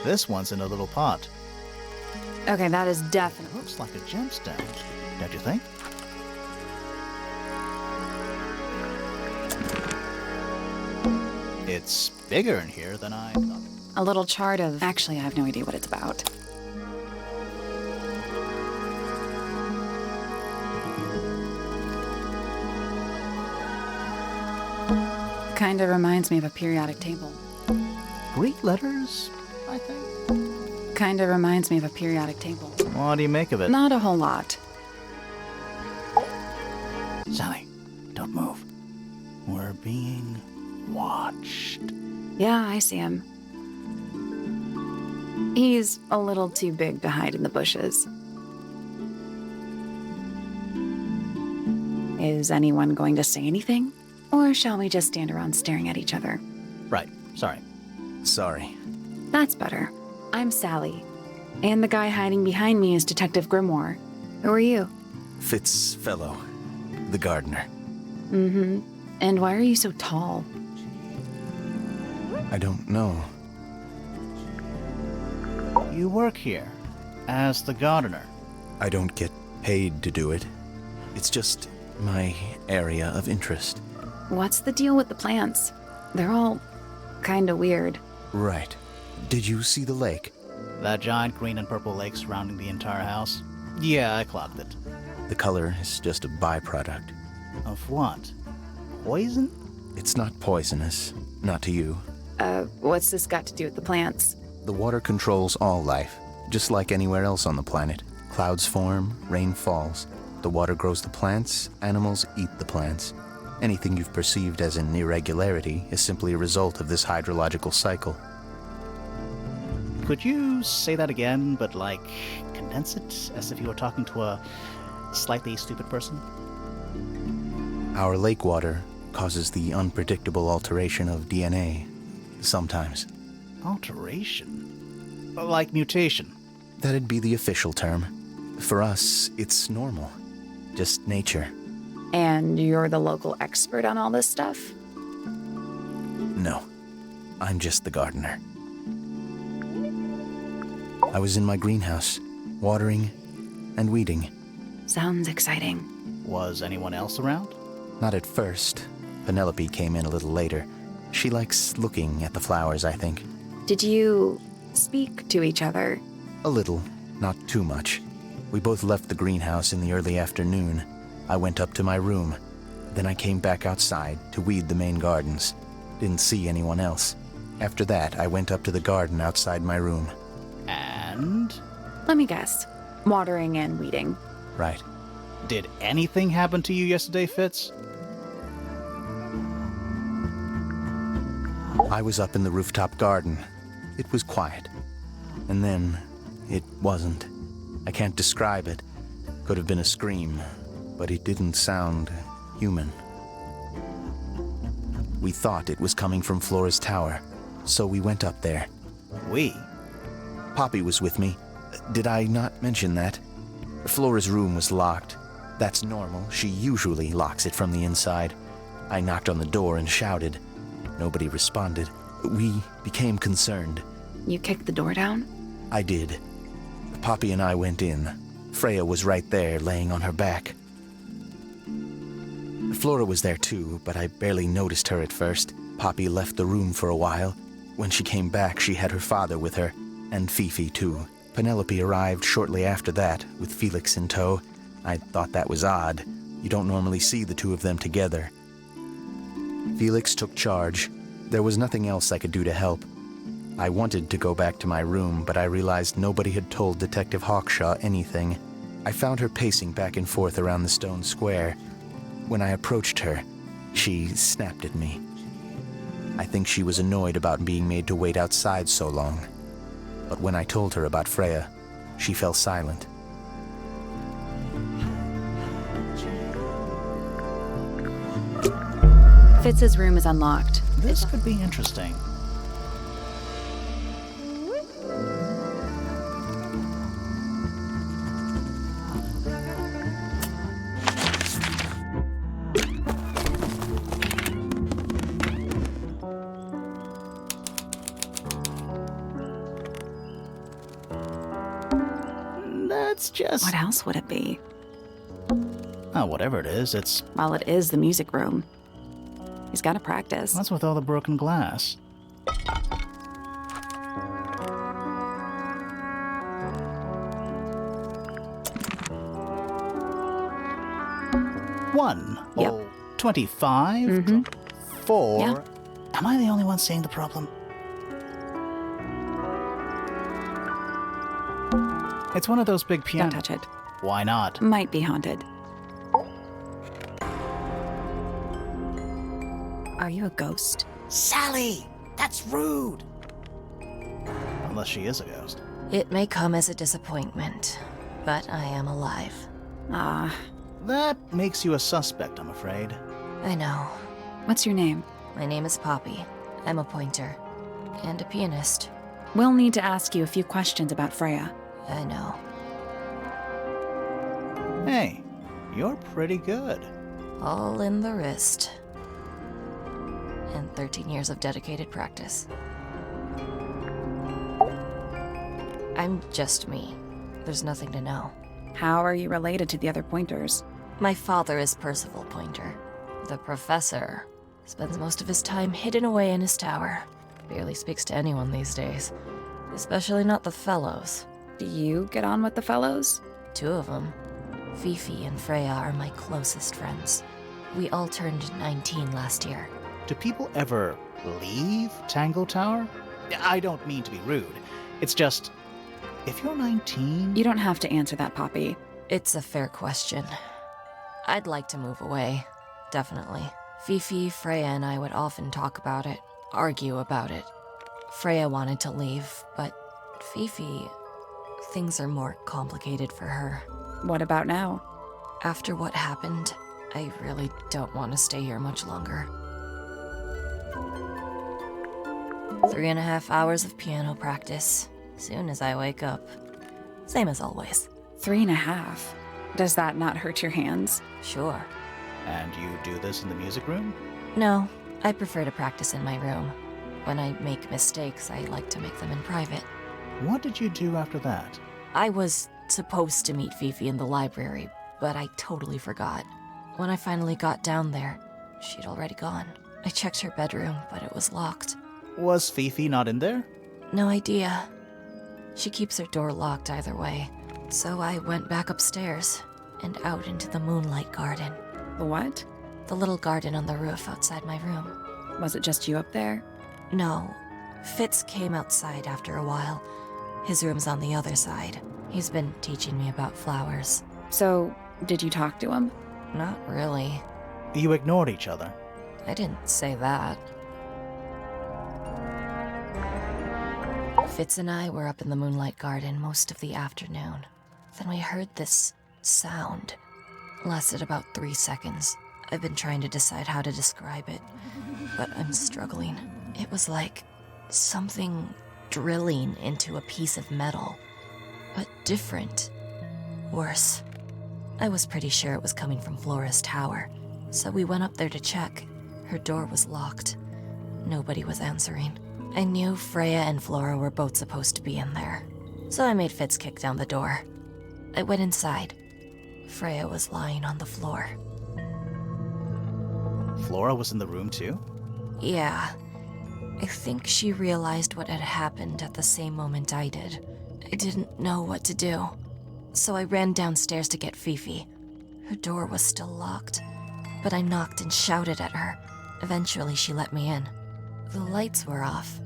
This one's in a little pot. Okay, that is It definitely... looks like a gemstone, don't you think? It's bigger in here than I thought. A little chart of... Actually, I have no idea what it's about. Kinda reminds me of a periodic table. Greek letters, I think. Kinda reminds me of a periodic table. What do you make of it? Not a whole lot. Sally, don't move. We're being watched. Yeah, I see him. He's a little too big to hide in the bushes. Is anyone going to say anything? Or shall we just stand around staring at each other? Right, sorry. Sorry. That's better. I'm Sally. And the guy hiding behind me is Detective Grimoire. Who are you? Fitzfellow, the gardener. Mm-hmm. And why are you so tall? I don't know. You work here as the gardener. I don't get paid to do it. It's just my area of interest. What's the deal with the plants? They're all kinda weird. Right. Did you see the lake? That giant green and purple lake surrounding the entire house? Yeah, I clocked it. The color is just a byproduct. Of what? Poison? It's not poisonous. Not to you. What's this got to do with the plants? The water controls all life, just like anywhere else on the planet. Clouds form, rain falls. The water grows the plants, animals eat the plants. Anything you've perceived as an irregularity is simply a result of this hydrological cycle. Could you say that again, but like, condense it as if you were talking to a slightly stupid person? Our lake water causes the unpredictable alteration of DNA. Sometimes. Alteration? Like mutation? That'd be the official term. For us, it's normal. Just nature. And you're the local expert on all this stuff? No. I'm just the gardener. I was in my greenhouse, watering and weeding. Sounds exciting. Was anyone else around? Not at first. Penelope came in a little later. She likes looking at the flowers, I think. Did you speak to each other? A little, not too much. We both left the greenhouse in the early afternoon. I went up to my room. Then I came back outside to weed the main gardens. Didn't see anyone else. After that, I went up to the garden outside my room. And? Let me guess. Watering and weeding. Right. Did anything happen to you yesterday, Fitz? I was up in the rooftop garden. It was quiet. And then, it wasn't. I can't describe it. Could have been a scream, but it didn't sound human. We thought it was coming from Flora's tower, so we went up there. We? Poppy was with me. Did I not mention that? Flora's room was locked. That's normal. She usually locks it from the inside. I knocked on the door and shouted. Nobody responded. We became concerned. You kicked the door down? I did. Poppy and I went in. Freya was right there, laying on her back. Flora was there too, but I barely noticed her at first. Poppy left the room for a while. When she came back, she had her father with her, and Fifi too. Penelope arrived shortly after that, with Felix in tow. I thought that was odd. You don't normally see the two of them together. Felix took charge. There was nothing else I could do to help. I wanted to go back to my room, but I realized nobody had told Detective Hawkshaw anything. I found her pacing back and forth around the stone square. When I approached her, she snapped at me. I think she was annoyed about being made to wait outside so long. But when I told her about Freya, she fell silent. Fitz's room is unlocked. This could be interesting. That's just... What else would it be? Oh, whatever it is, it's... Well, it is the music room. He's got to practice. What's with all the broken glass? One. Yep. Oh, 25? Mhm. 4. Yeah. Am I the only one seeing the problem? It's one of those big Don't pianos. touch it. Why not? Might be haunted. Are you a ghost? Sally! That's rude! Unless she is a ghost. It may come as a disappointment, but I am alive. Ah, That makes you a suspect, I'm afraid. I know. what's your name? My name is Poppy. I'm a pointer. And a pianist. We'll need to ask you a few questions about Freya. I know. Hey, you're pretty good. All in the wrist. And 13 years of dedicated practice. I'm just me. There's nothing to know. How are you related to the other pointers? My father is Percival Pointer. The professor spends most of his time hidden away in his tower. Barely speaks to anyone these days. Especially not the fellows. Do you get on with the fellows? 2 of them. Fifi and Freya are my closest friends. We all turned 19 last year. Do people ever leave Tangle Tower? I don't mean to be rude. It's just, if you're 19... You don't have to answer that, Poppy. It's a fair question. I'd like to move away. Definitely. Fifi, Freya, and I would often talk about it, argue about it. Freya wanted to leave, but Fifi... things are more complicated for her. What about now? After what happened, I really don't want to stay here much longer. 3.5 hours of piano practice, soon as I wake up. Same as always. 3.5. Does that not hurt your hands? Sure. And you do this in the music room? No, I prefer to practice in my room. When I make mistakes, I like to make them in private. What did you do after that? I was supposed to meet Fifi in the library, but I totally forgot. When I finally got down there, she'd already gone. I checked her bedroom, but it was locked. Was Fifi not in there? No idea. She keeps her door locked either way. So I went back upstairs and out into the moonlight garden. The what? The little garden on the roof outside my room. Was it just you up there? No. Fitz came outside after a while. His room's on the other side. He's been teaching me about flowers. So, did you talk to him? Not really. You ignored each other. I didn't say that. Fitz and I were up in the moonlight garden most of the afternoon. Then we heard this sound. Lasted about 3 seconds. I've been trying to decide how to describe it, but I'm struggling. It was like something drilling into a piece of metal, but different. Worse. I was pretty sure it was coming from Flora's tower, so we went up there to check. Her door was locked. Nobody was answering. I knew Freya and Flora were both supposed to be in there, so I made Fitz kick down the door. I went inside. Freya was lying on the floor. Flora was in the room too? Yeah. I think she realized what had happened at the same moment I did. I didn't know what to do, so I ran downstairs to get Fifi. Her door was still locked, but I knocked and shouted at her. Eventually, she let me in. The lights were off,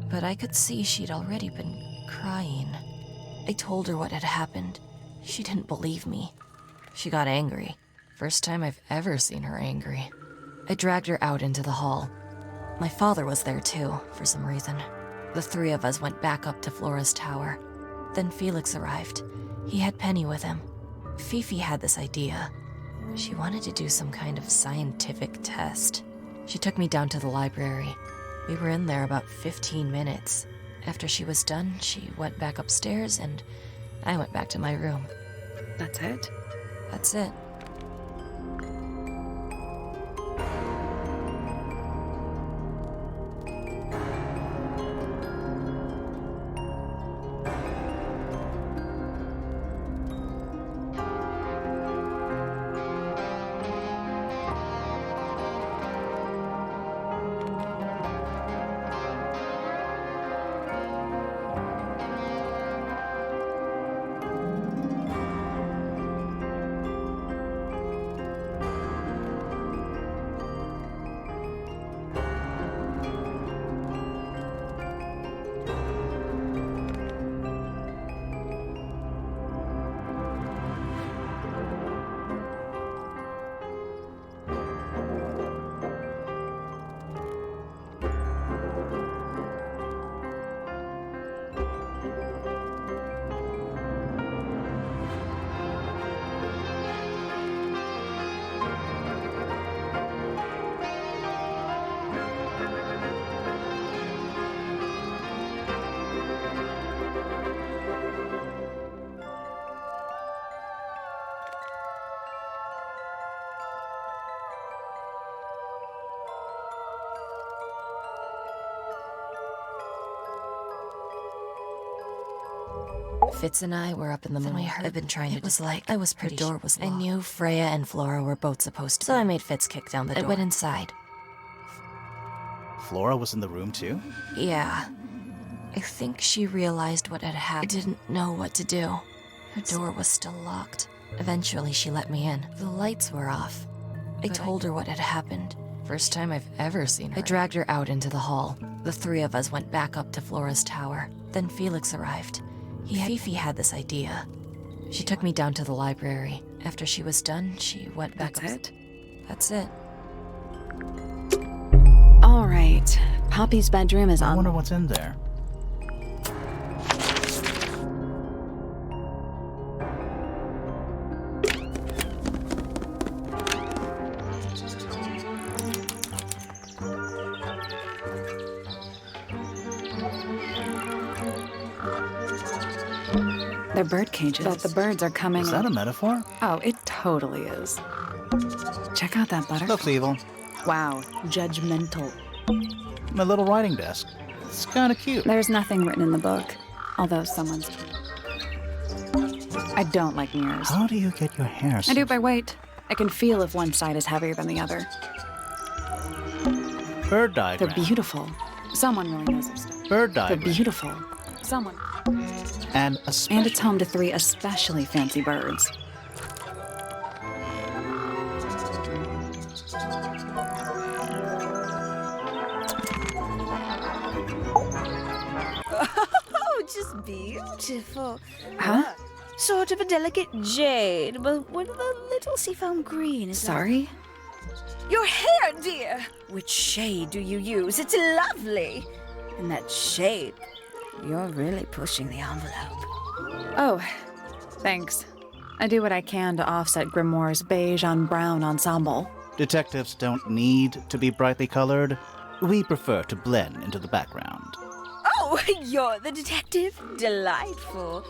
but I could see she'd already been crying. I told her what had happened. She didn't believe me. She got angry. First time I've ever seen her angry. I dragged her out into the hall. My father was there too, for some reason. The 3 of us went back up to Flora's tower. Then Felix arrived. He had Penny with him. Fifi had this idea. She wanted to do some kind of scientific test. She took me down to the library. We were in there about 15 minutes. After she was done, she went back upstairs and I went back to my room. That's it? That's it. Fitz and I were up in the moon. I've been trying to. It was like I was pretty. The door was locked. I knew Freya and Flora were both supposed to. So I made Fitz kick down the door. I went inside. Flora was in the room too? Yeah. I think she realized what had happened. I didn't know what to do. Her door was still locked. Eventually, she let me in. The lights were off. I told her what had happened. First time I've ever seen her. I dragged her out into the hall. The three of us went back up to Flora's tower. Then Felix arrived. Fifi had this idea. She took me down to the library. After she was done, she went back up. That's it. All right. Poppy's bedroom is I on. wonder what's in there. They're bird cages. But the birds are coming. Is that a metaphor? Oh, it totally is. Check out that butterfly. Looks evil. Wow, judgmental. My little writing desk. It's kind of cute. There's nothing written in the book, although someone's. I don't like mirrors. How do you get your hair so... I do by weight. I can feel if one side is heavier than the other. Bird diagram. They're beautiful. Someone really knows their stuff. Bird diagram. They're beautiful. Someone. And it's home to 3 especially fancy birds. Oh, just beautiful. Huh? Sort of a delicate jade, but with a little seafoam green. Sorry? Your hair, dear! Which shade do you use? It's lovely! And that shape, you're really pushing the envelope. Oh, thanks. I do what I can to offset Grimoire's beige on brown ensemble. detectives don't need to be brightly colored. We prefer to blend into the background. Oh, you're the detective? Delightful.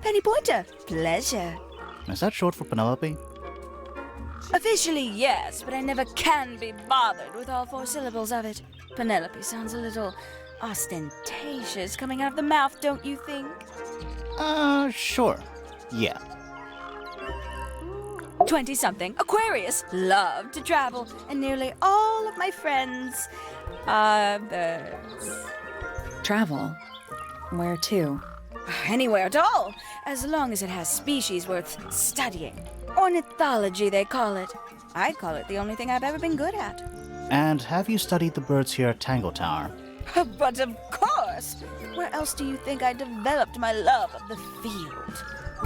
Penny Pointer, pleasure. Is that short for Penelope? Officially, yes, but I never can be bothered with all 4 syllables of it. Penelope sounds a little ostentatious coming out of the mouth, don't you think? Sure. Yeah. 20-something, Aquarius, love to travel, and nearly all of my friends are birds. Travel? Where to? Anywhere at all, as long as it has species worth studying. Ornithology, they call it. I call it the only thing I've ever been good at. And have you studied the birds here at Tangle Tower? But of course! Where else do you think I developed my love of the field?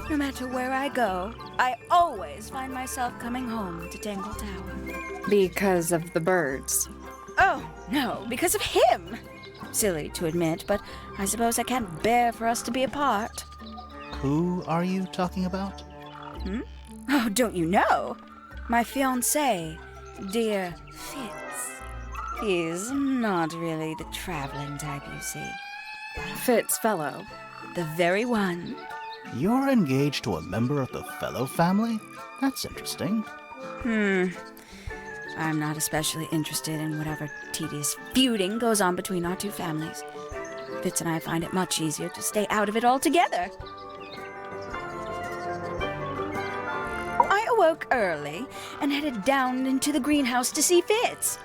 No matter where I go, I always find myself coming home to Tangle Tower. Because of the birds. Oh, no, because of him! Silly to admit, but I suppose I can't bear for us to be apart. Who are you talking about? Oh, don't you know? My fiancé, dear Fitz. He's not really the traveling type, you see. Fitz Fellow. The very one. You're engaged to a member of the Fellow family? That's interesting. I'm not especially interested in whatever tedious feuding goes on between our 2 families. Fitz and I find it much easier to stay out of it altogether. I awoke early and headed down into the greenhouse to see Fitz.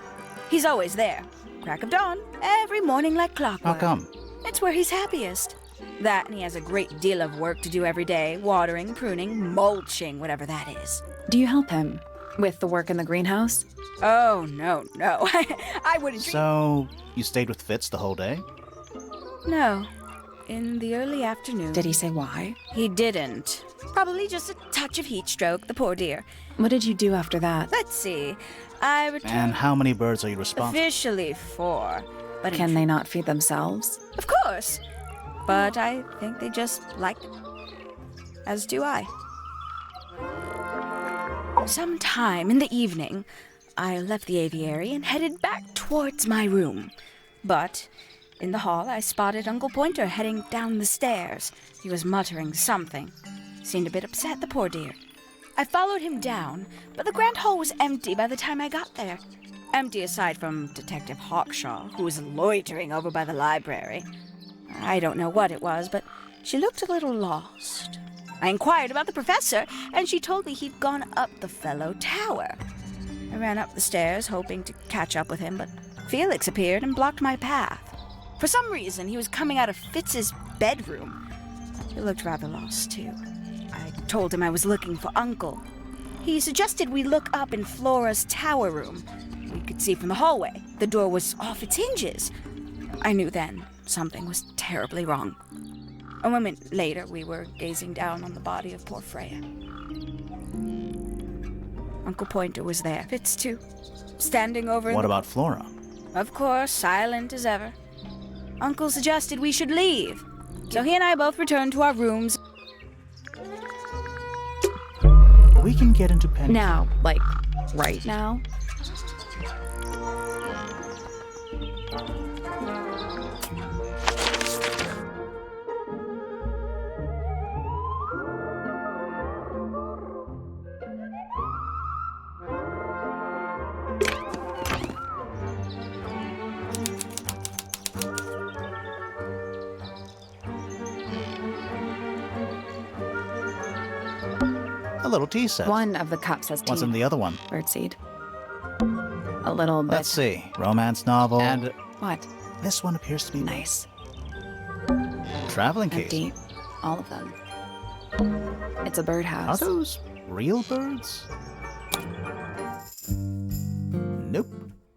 He's always there. Crack of dawn, every morning like clockwork. How come? It's where he's happiest. That and he has a great deal of work to do every day. Watering, pruning, mulching, whatever that is. Do you help him with the work in the greenhouse? Oh, no. I wouldn't... So, you stayed with Fitz the whole day? No. In the early afternoon. Did he say why? He didn't. Probably just a touch of heat stroke, the poor dear. What did you do after that? Let's see. I returned... And how many birds are you responsible? Officially 4. But Can they not feed themselves? Of course. But I think they just like it. As do I. Sometime in the evening, I left the aviary and headed back towards my room. But in the hall, I spotted Uncle Pointer heading down the stairs. He was muttering something. Seemed a bit upset, the poor dear. I followed him down, but the grand hall was empty by the time I got there. Empty aside from Detective Hawkshaw, who was loitering over by the library. I don't know what it was, but She looked a little lost. I inquired about the professor, and she told me he'd gone up the fellow tower. I ran up the stairs, hoping to catch up with him, but Felix appeared and blocked my path. For some reason, he was coming out of Fitz's bedroom. He looked rather lost, too. I told him I was looking for Uncle. He suggested we look up in Flora's tower room. We could see from the hallway. The door was off its hinges. I knew then something was terribly wrong. A moment later, we were gazing down on the body of poor Freya. Uncle Pointer was there. Fitz, too. Standing over What about Flora? Of course, silent as ever. Uncle suggested we should leave. So he and I both returned to our rooms. We can get into Penny. Now, like, right now? A little tea set. One of the cups has tea. What's in the other one? Birdseed. A little bit. Let's see. Romance novel. And What? this one appears to be Nice. traveling case. Empty. All of them. It's a birdhouse. Are those real birds? Nope.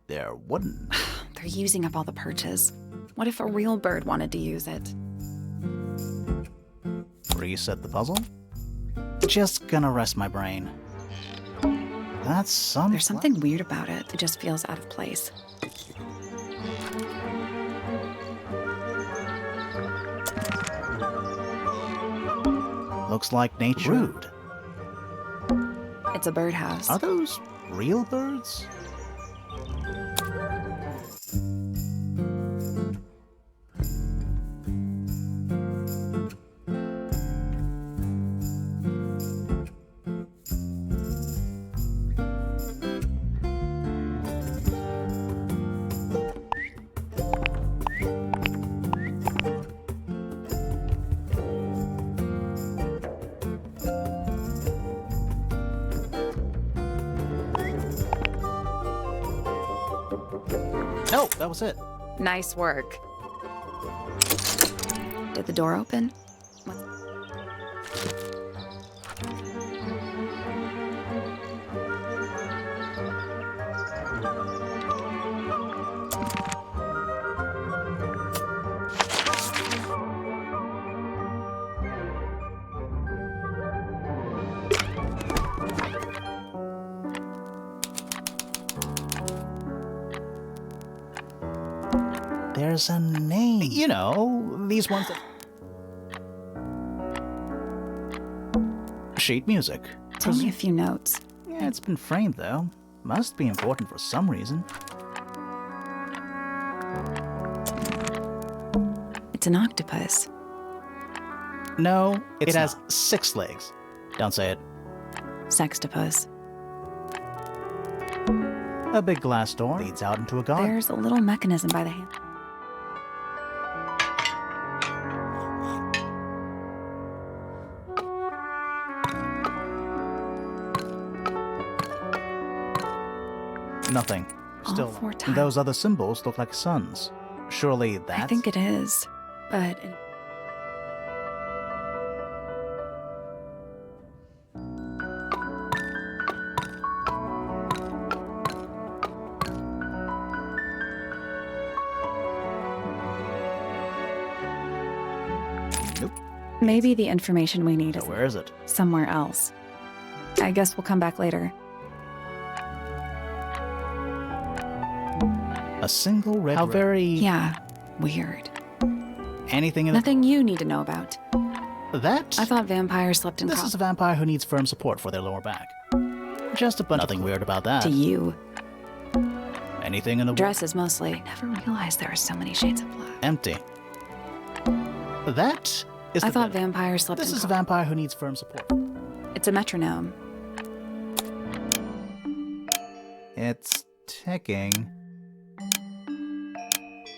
They're wooden. They're using up all the perches. What if a real bird wanted to use it? Reset the puzzle. Just gonna rest my brain. That's some. There's something weird about it. It just feels out of place. Looks like nature. Rude. It's a birdhouse. Are those real birds? No, that was it. Nice work. Did the door open? What? There's a name. You know, these ones that... Sheet music. It's only a few notes. Yeah, it's been framed, though. Must be important for some reason. It's an octopus. No, it has 6 legs. Don't say it. Sextopus. A big glass door leads out into a garden. There's a little mechanism by the hand. Nothing. All Still, 4 tiles. those other symbols look like suns. Surely that's... I think it is, but Nope. maybe the information we need So is where is it? somewhere else. I guess we'll come back later. A single red... How very... Yeah, weird. Anything in Nothing you need to know about. That... I thought vampires slept in This is a vampire who needs firm support for their lower back. Just a bunch... Nothing weird about that. to you. Anything in the... Dresses mostly. I never realized there were so many shades of black. Empty. That is I the thought bit- vampires slept This in is a vampire who needs firm support. It's a metronome. It's ticking.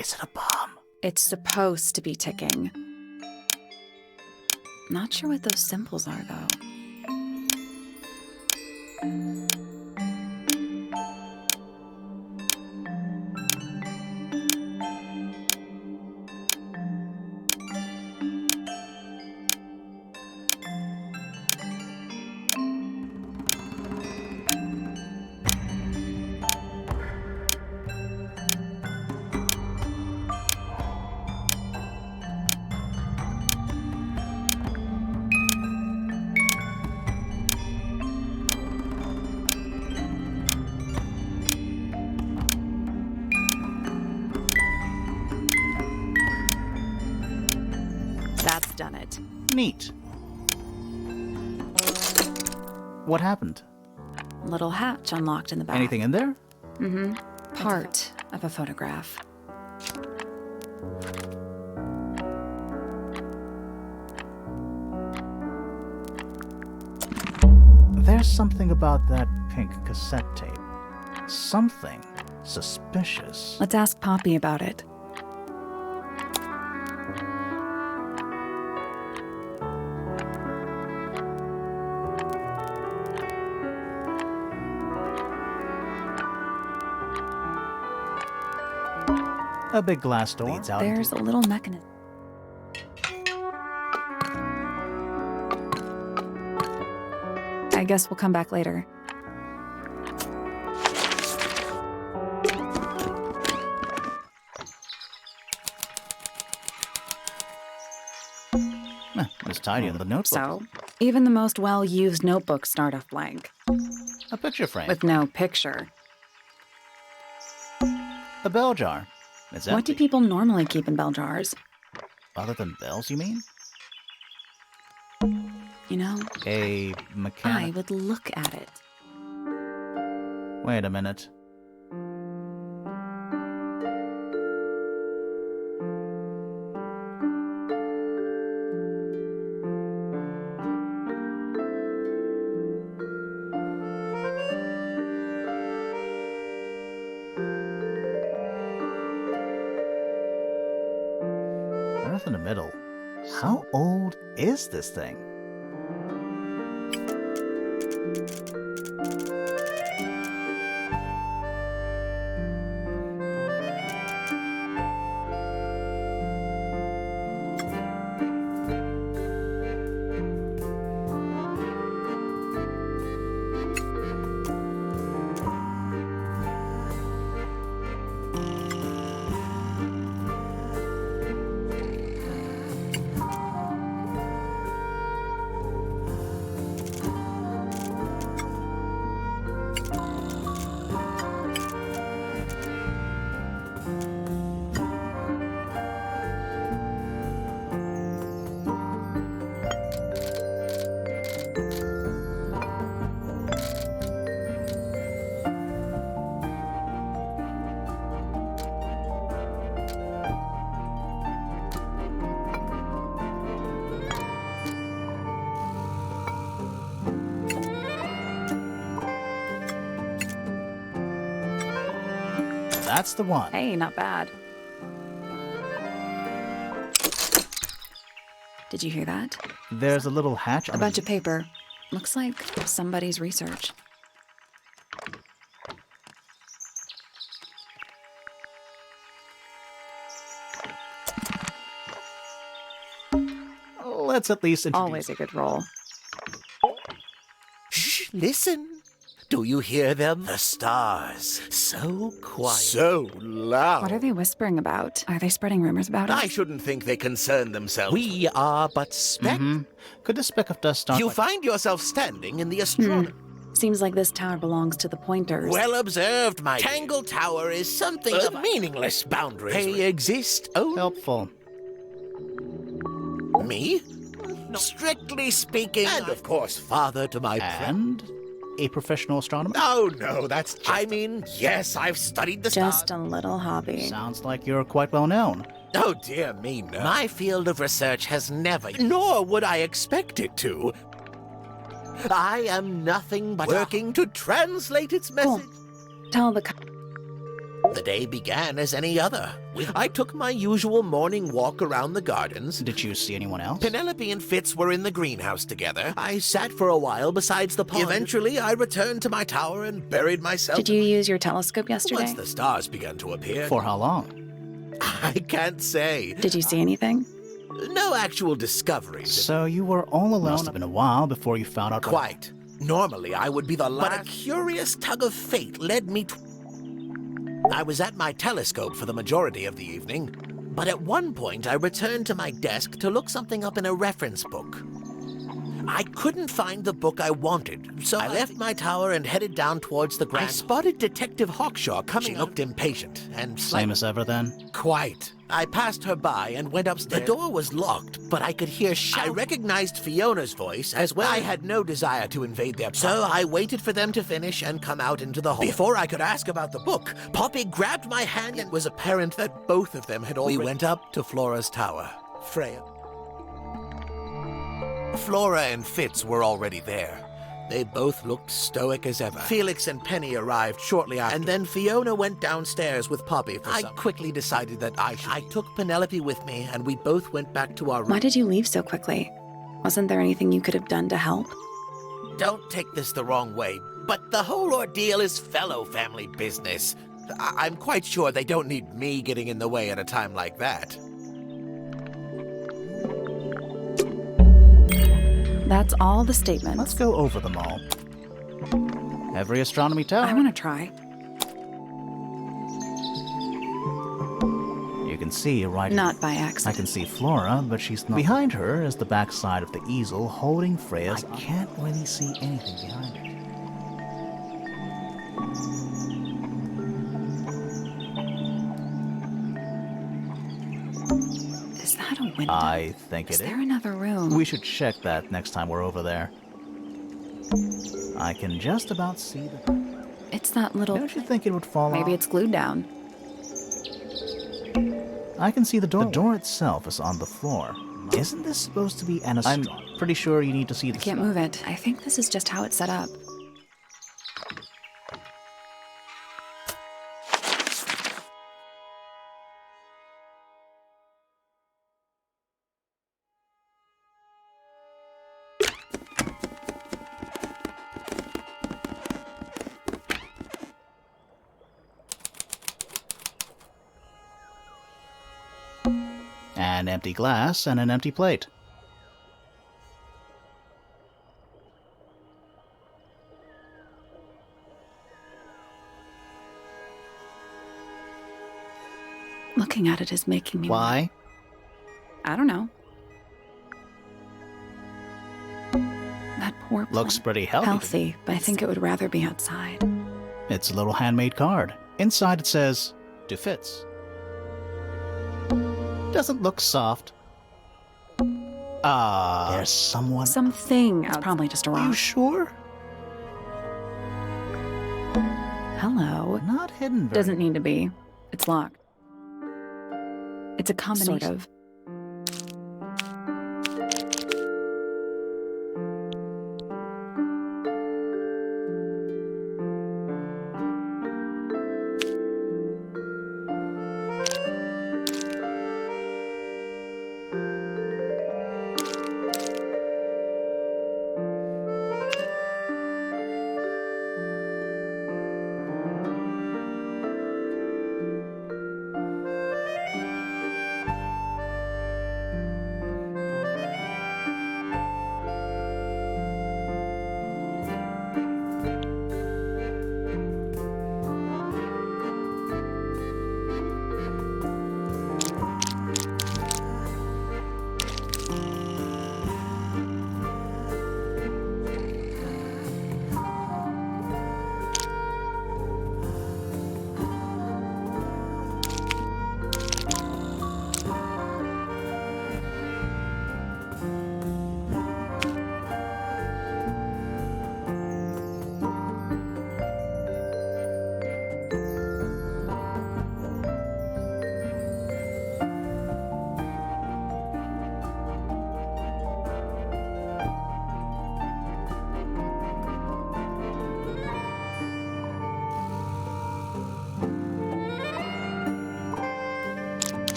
Is it a bomb? It's supposed to be ticking. Not sure what those symbols are, though. That's done it. Neat. What happened? Little hatch unlocked in the back. Anything in there? Mm-hmm. Part of a photograph. There's something about that pink cassette tape. Something suspicious. Let's ask Poppy about it. A big glass door leads out. There's a little mechanism. I guess we'll come back later. It's tidier than the notebook. So, even the most well-used notebooks start off blank. A picture frame. With no picture. A bell jar. It's empty. What do people normally keep in bell jars? Other than bells, you mean? You know, A I mechanic. would look at it. Wait a minute. Earth in the middle. How old is this thing? That's the one. Hey, not bad. Did you hear that? There's a little hatch. A bunch of paper. Looks like somebody's research. Let's at least introduce. Always a good roll. Shh, listen. Do you hear them? The stars. So quiet. So loud. What are they whispering about? Are they spreading rumors about us? I shouldn't think they concern themselves. We are but specks. Could the speck of dust start? You find yourself standing in the astronomy. Seems like this tower belongs to the Pointers. Well observed, my Tangle Tower is something of meaningless boundaries. They exist only. Helpful. Me? No. Strictly speaking. And of course, father to my And a professional astronomer? Oh, no, that's just... I mean, yes, I've studied the stars. Just a little hobby. Sounds like you're quite well known. Oh, dear me, no. My field of research has never... Nor would I expect it to. I am nothing but working to translate its message. Tell the... The day began as any other. I took my usual morning walk around the gardens. Did you see anyone else? Penelope and Fitz were in the greenhouse together. I sat for a while besides the pond. Eventually, I returned to my tower and buried myself. Did you use your telescope yesterday? Once the stars began to appear. For how long? I can't say. Did you see anything? No actual discoveries. So you were all alone. Must have been a while before you found out. Quite. Normally, I would be the last. But a curious tug of fate led me to. I was at my telescope for the majority of the evening, but at one point I returned to my desk to look something up in a reference book. I couldn't find the book I wanted, so I left my tower and headed down towards the ground. I spotted Detective Hawkshaw coming. She looked impatient and Same as ever then? Quite. I passed her by and went upstairs. The door was locked, but I could hear shouting. I recognized Fiona's voice as well. I had no desire to invade their privacy, so I waited for them to finish and come out into the hall. Before I could ask about the book, Poppy grabbed my hand and it was apparent that both of them had already. We went up to Flora's tower. Freya. Flora and Fitz were already there. They both looked stoic as ever. Felix and Penny arrived shortly after, and then Fiona went downstairs with Poppy for some. I quickly decided that I took Penelope with me, and we both went back to our room. Why did you leave so quickly? Wasn't there anything you could have done to help? Don't take this the wrong way, but the whole ordeal is fellow family business. I'm quite sure they don't need me getting in the way at a time like that. That's all the statements. Let's go over them all. Every astronomy tower. I want to try. You can see right. Not by I accident. can see Flora, but she's not. Behind her is the backside of the easel holding Freya's. I can't really see anything behind her. Is that a window? I think Is it there is. another room? We should check that next time we're over there. I can just about see the. It's that little. Don't you think it would fall Maybe off? it's glued down. I can see the door. The door itself is on the floor. Isn't this supposed to be an astronomy? I'm pretty sure you need to see the. I can't move it. I think this is just how it's set up. An empty glass and an empty plate. Looking at it is making me. Why? I don't know. That poor plant. Looks pretty healthy. Healthy, but I think it would rather be outside. It's a little handmade card. Inside it says, "To Fitz." Doesn't look soft. There's someone. Something. It's probably just a Are you rock. sure? Hello. Not hidden. Doesn't need to be. It's locked. It's a combination. Sort of.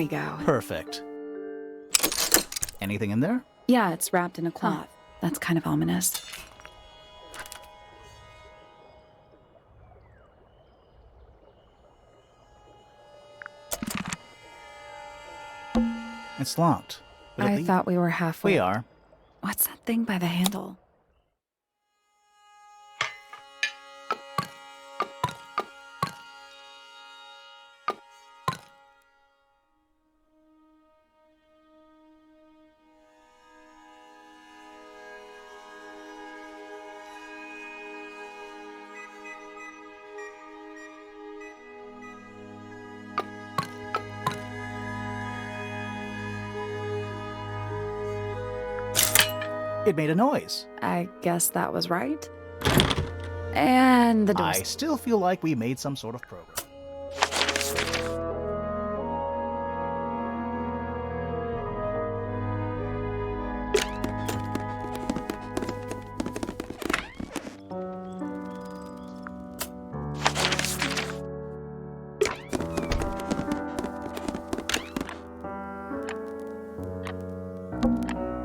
we go. Perfect. Anything in there? Yeah, it's wrapped in a cloth. That's kind of ominous. It's locked. I thought we were halfway. We are. What's that thing by the handle? It made a noise. I guess that was right. And the door. I still feel like we made some sort of program.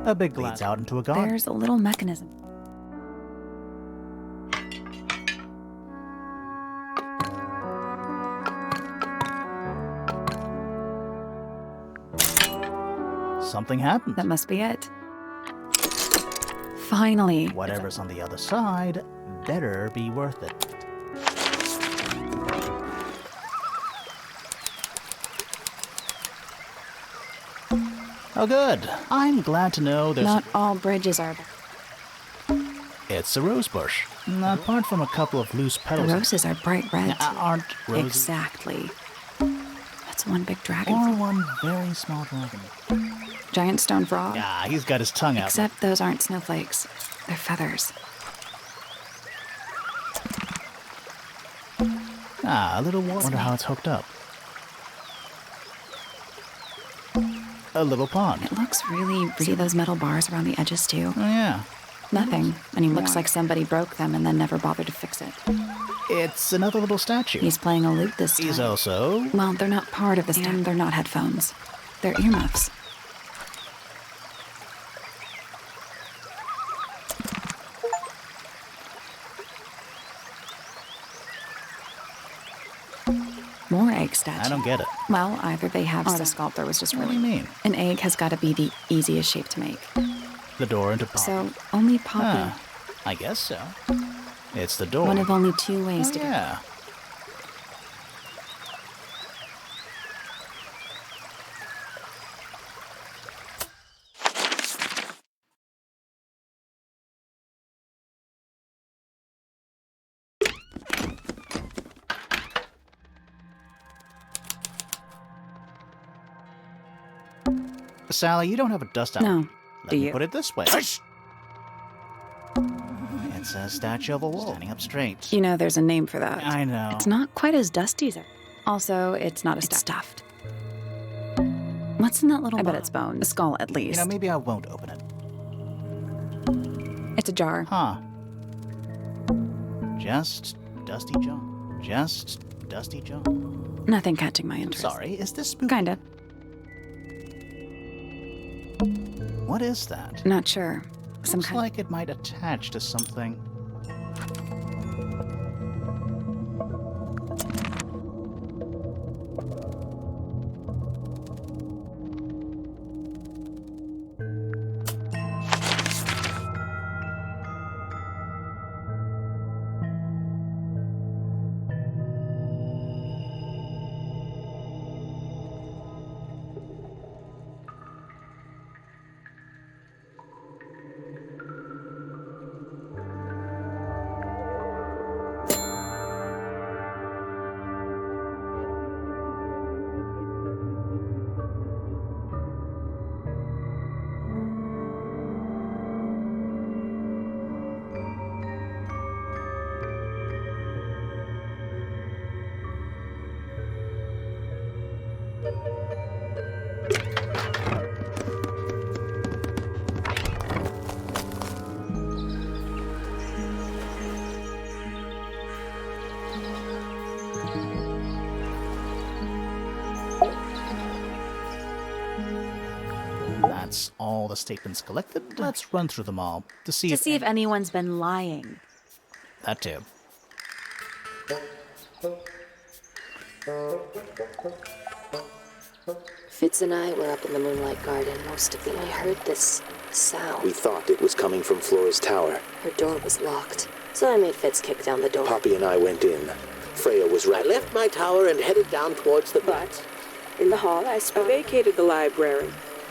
A big glass out into a garden. There's a little mechanism. Something happened. That must be it. Finally. Whatever's on the other side better be worth it. Oh, good. I'm glad to know there's... Not all bridges are. It's a rose bush. Apart from a couple of loose The petals. roses are bright red. Aren't roses? Exactly. That's one big dragon. Or one very small dragon. Giant stone frog. Ah, he's got his tongue out. Except those aren't snowflakes. They're feathers. Ah, a little water. Wonder how it's hooked up. A little pond. It looks really... See those metal bars around the edges, too? Oh, yeah. Nothing. Anymore. Looks like somebody broke them and then never bothered to fix it. It's another little statue. He's playing a lute this time. He's also... Well, they're not part of the stand. They're not headphones. They're earmuffs. More egg statues. I don't get it. Well, either they have... Or the sculptor was just What do really... you mean? An egg has got to be the easiest shape to make. The door into Poppy. So, only Poppy... Ah, I guess so. It's the door. One of only two ways Oh, to yeah. Sally, you don't have a dust out. No. Let Do me you? put it this way. It's a statue of a wolf standing up straight. You know, there's a name for that. I know. It's not quite as dusty as it. Also, it's not a stuffed. What's in that little... I bet it's bone. A skull, at least. You know, maybe I won't open it. It's a jar. Huh. Just dusty junk. Just dusty junk. Nothing catching my interest. Sorry, is this spooky? Kinda. What is that? Not sure. Some Looks kind like it might attach to something. all the statements collected, let's run through them all to see if anyone's been lying. That too. Fitz and I were up in the Moonlight Garden most of the night. We heard this sound. We thought it was coming from Flora's tower. Her door was locked, so I made Fitz kick down the door. Poppy and I went in. Freya was I right. left my tower and headed down towards the... But in the hall, I vacated the library.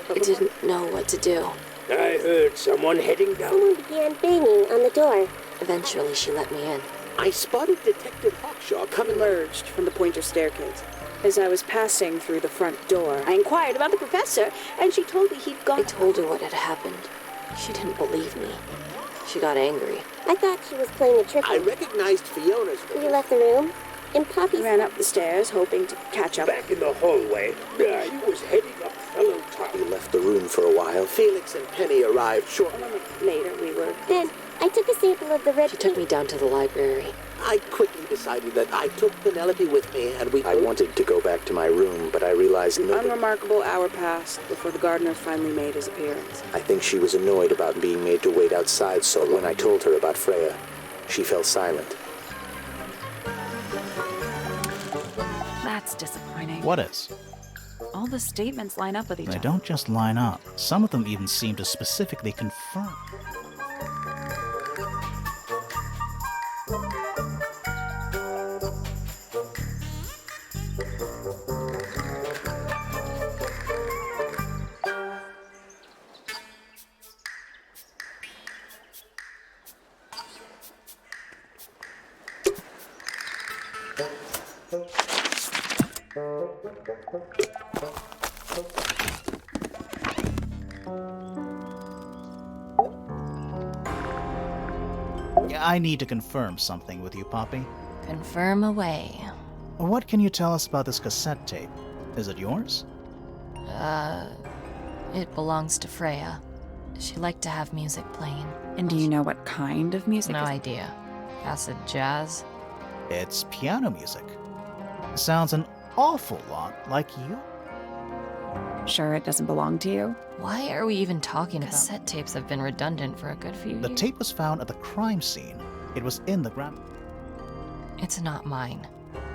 I didn't know what to do. I heard someone heading down. Someone began banging on the door. Eventually, she let me in. I spotted Detective Hawkshaw coming... Emerged from the pointer staircase. As I was passing through the front door, I inquired about the professor, and she told me he'd gone. I told her what had happened. She didn't believe me. She got angry. I thought she was playing a trick. I recognized Fiona's... You left the room, and Poppy ran up the stairs, hoping to catch up. Back in the hallway, he was heading up fellow Poppy top. left the room for a while. Felix and Penny arrived shortly. A moment later, we were... Then I took a sample of the red She took me down to the library. I quickly decided that I took Penelope with me, and we... I wanted to go back to my room, but I realized An nobody... unremarkable hour passed before the gardener finally made his appearance. I think she was annoyed about being made to wait outside, so when I told her about Freya, she fell silent. That's disappointing. What is? All the statements line up with each They other. don't just line up. Some of them even seem to specifically confirm. I need to confirm something with you, Poppy. Confirm away. What can you tell us about this cassette tape? Is it yours? It belongs to Freya. She liked to have music playing. And do you know what kind of music? No is- idea. Acid jazz? It's piano music. Sounds an awful lot like you. Sure, it doesn't belong to you. Why are we even talking about cassette tapes? Have been redundant for a good few The years. tape was found at the crime scene. It was in the ground. It's not mine.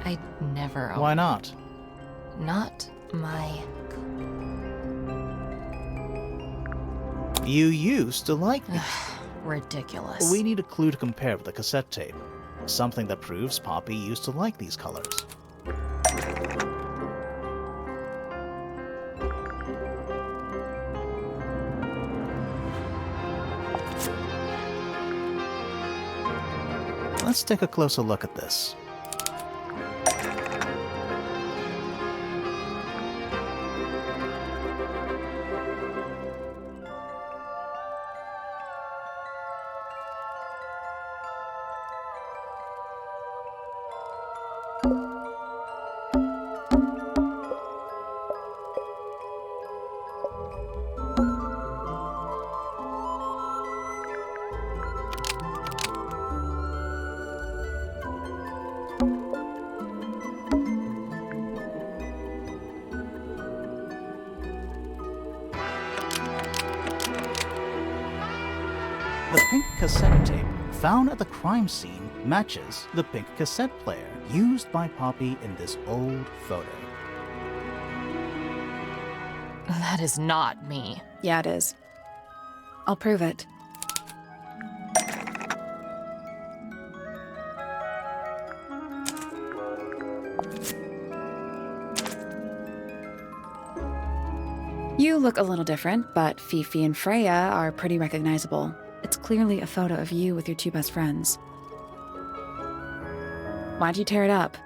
I never owned. Why not? Not my... You used to like these. Ridiculous. We need a clue to compare with the cassette tape. Something that proves Poppy used to like these colors. Let's take a closer look at this. The pink cassette tape found at the crime scene matches the pink cassette player used by Poppy in this old photo. That is not me. Yeah, it is. I'll prove it. You look a little different, but Fifi and Freya are pretty recognizable. It's clearly a photo of you with your two best friends. Why'd you tear it up?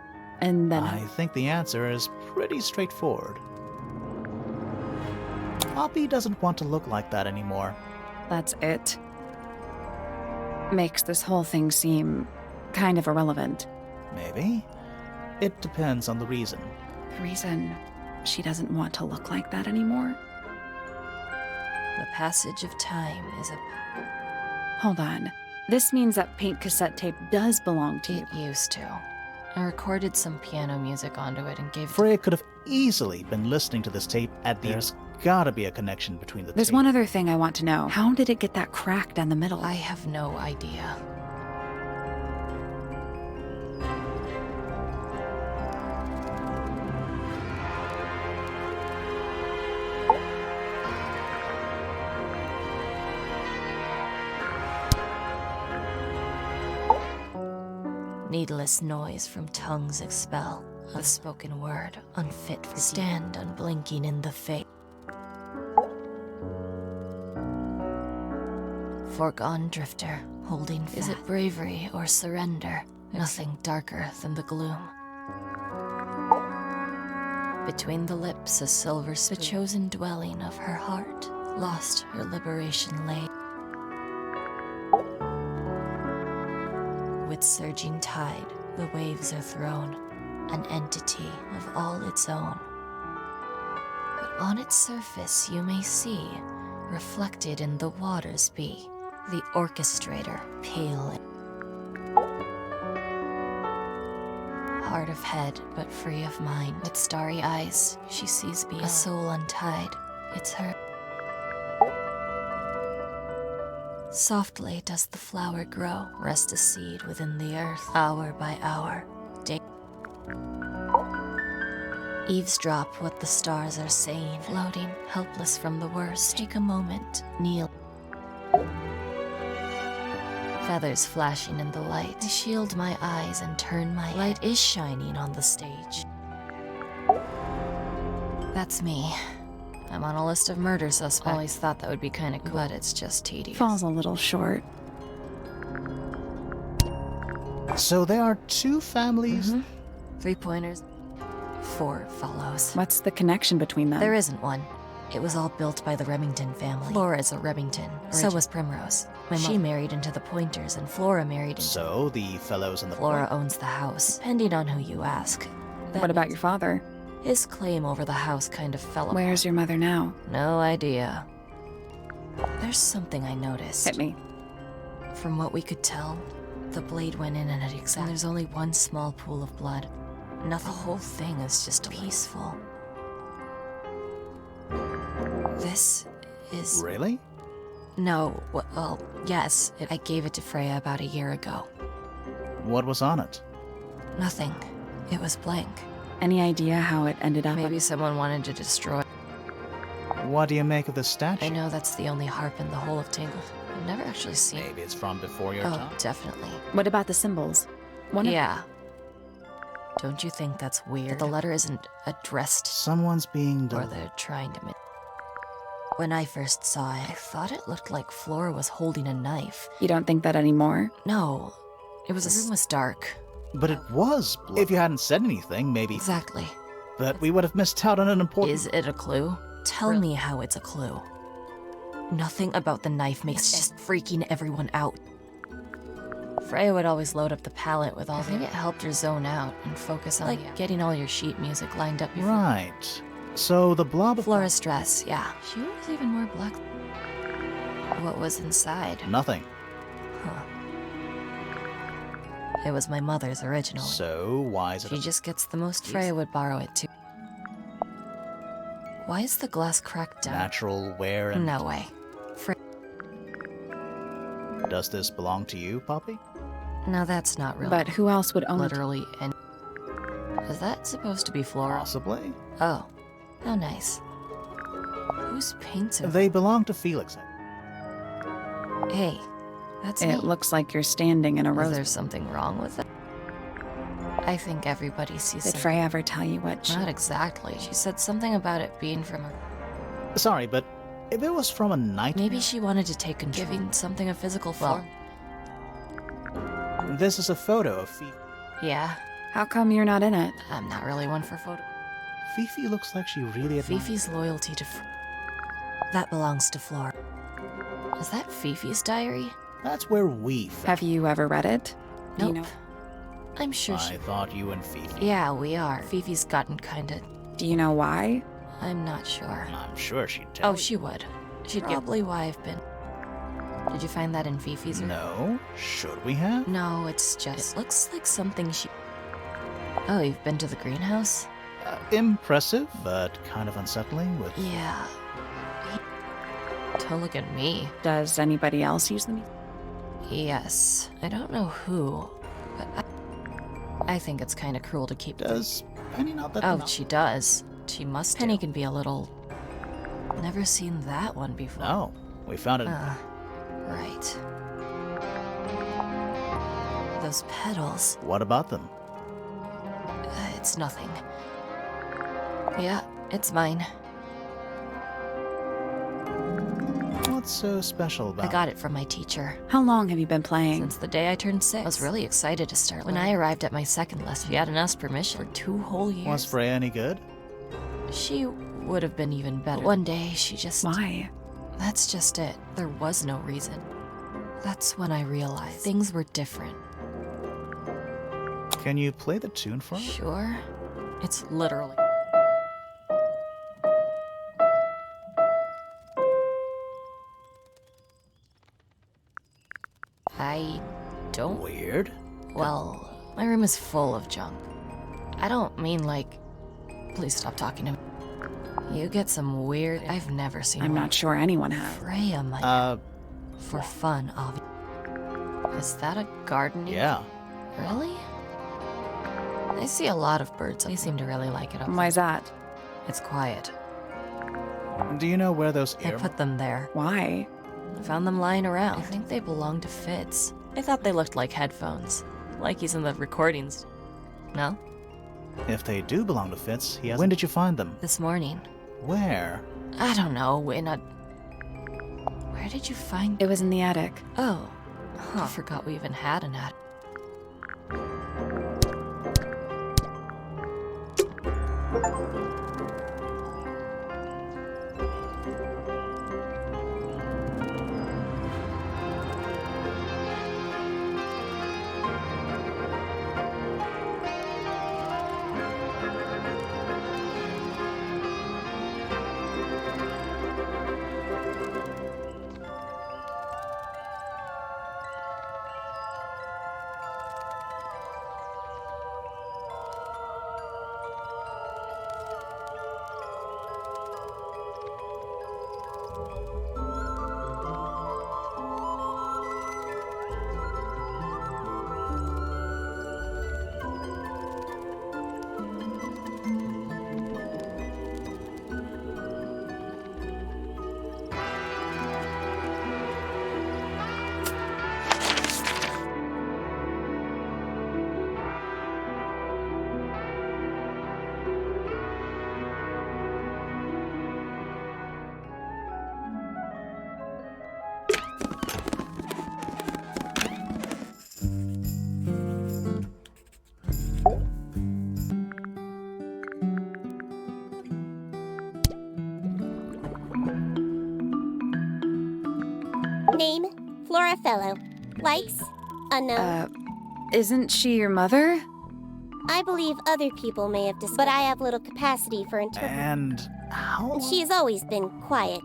And then... I think the answer is pretty straightforward. Poppy doesn't want to look like that anymore. That's it. Makes this whole thing seem kind of irrelevant. Maybe. It depends on the reason. The reason she doesn't want to look like that anymore? The passage of time is a... Hold on. This means that pink cassette tape does belong to you. It used to. I recorded some piano music onto it and gave it to Freya could have easily been listening to this tape at the... There's gotta be a connection between the There's tape. one other thing I want to know. How did it get that crack down the middle? I have no idea. Needless noise from tongues expel. A spoken word, unfit for stand unblinking in the face. Foregone drifter, holding fast. Is it bravery or surrender? Nothing darker than the gloom. Between the lips a silver spoon, the chosen dwelling of her heart, lost her liberation lay. With surging tide, the waves are thrown, an entity of all its own. But on its surface you may see, reflected in the waters be, the orchestrator, pale and hard of head, but free of mind. With starry eyes, she sees beyond. A soul untied, it's her. Softly does the flower grow, rest a seed within the earth, hour by hour, day. Eavesdrop what the stars are saying, floating, helpless from the worst. Take a moment, kneel. Feathers flashing in the light, I shield my eyes and turn my head. Light is shining on the stage. That's me. I'm on a list of murder suspects. Always thought that would be kind of cool, but it's just tedious. Falls a little short. So there are two families? 3 pointers, 4 fellows. What's the connection between them? There isn't one. It was all built by the Remington family. Flora's a Remington. So was Primrose. She married into the Pointers, and Flora married into... So the fellows in the... Flora owns the house, depending on who you ask. What about your father? His claim over the house kind of fell apart. Where's your mother now? No idea. There's something I noticed. Hit me. From what we could tell, the blade went in at exact... And there's only one small pool of blood. Nothing. The whole thing is just peaceful. This is... Really? No, well, yes. I gave it to Freya about a year ago. What was on it? Nothing. It was blank. Any idea how it ended up? Maybe someone wanted to destroy it. What do you make of this statue? I know that's the only harp in the whole of Tangle. I've never actually seen it. Maybe it's from before your Oh, time. definitely. What about the symbols? Yeah. Don't you think that's weird? That the letter isn't addressed, Someone's being... or they're trying to... When I first saw it, I thought it looked like Flora was holding a knife. You don't think that anymore? No. The room was dark. But it was blood. If you hadn't said anything, maybe... Exactly. But we would have missed out on an important... Is it a clue? Tell me how it's a clue. Nothing about the knife makes just freaking everyone out. Freya would always load up the palette with all... I think it helped her zone out and focus on getting all your sheet music lined up before... Right. So the blob... Flora's dress, yeah. She was even more black. What was inside? Nothing. Huh. It was my mother's originally. So why is it... She just gets the most. Freya would borrow it too. Why is the glass cracked down? Natural wear and... No way. Does this belong to you, Poppy? No, that's not real. But who else would own Literally, and... Is that supposed to be Flora? Possibly. Oh. How nice. Whose paints are They belong to Felix. Hey, that's it? me. It looks like you're standing in a Is rose. there something wrong with it? I think everybody sees Did Freya ever tell you what she... Not exactly. She said something about it being from a... Sorry, but if it was from a nightmare... Maybe she wanted to take control. Giving something a physical form. This is a photo of Fifi. Yeah. How come you're not in it? I'm not really one for photo. Fifi looks like she really... Fifi's loyalty to... That belongs to Flora. Is that Fifi's diary? That's where we... Have you ever read it? Nope. You know? I'm sure I thought you and Fifi... Yeah, we are. Fifi's gotten kinda... Do you know why? I'm not sure. I'm sure she'd tell you. She would. She'd probably why I've been... Did you find that in Fifi's room? No. Should we have? No, it's just... It looks like something she... Oh, you've been to the greenhouse? Impressive, but kind of unsettling with... Yeah. Don't look at me. Does anybody else use them? Yes. I don't know who, but I think it's kind of cruel to keep... Does Penny not let Oh, them out? she does. She must Penny can be a little... Never seen that one before. No, we found it. Right. Those petals. What about them? It's nothing. Yeah, it's mine. What's so special about I got it from my teacher. How long have you been playing? Since the day I turned 6. I was really excited to start. When I arrived at my second lesson, she hadn't asked permission for 2 whole years. Was Freya any good? She would have been even better. But one day, she just... Why? That's just it. There was no reason. That's when I realized things were different. Can you play the tune for us? Sure. It's literally... I don't... Weird. Well, my room is full of junk. I don't mean like... Please stop talking to me. You get some weird... I've never seen I'm one. not sure anyone has. Freya might... For fun, obviously. Is that a garden? Yeah. Really? I see a lot of birds. They seem to really like it up Why's that? It's quiet. Do you know where those I put them there. Why? I found them lying around. I think they belong to Fitz. I thought they looked like headphones. Like he's in the recordings. No? If they do belong to Fitz, he has... When did you find them? This morning. Where? I don't know, in a... Where did you find... It was in the attic. Oh. Huh. I forgot we even had an attic. Name, Flora Fellow. Likes, unknown. Isn't she your mother? I believe other people may have discovered, but I have little capacity for interpreting. And how... She has always been quiet.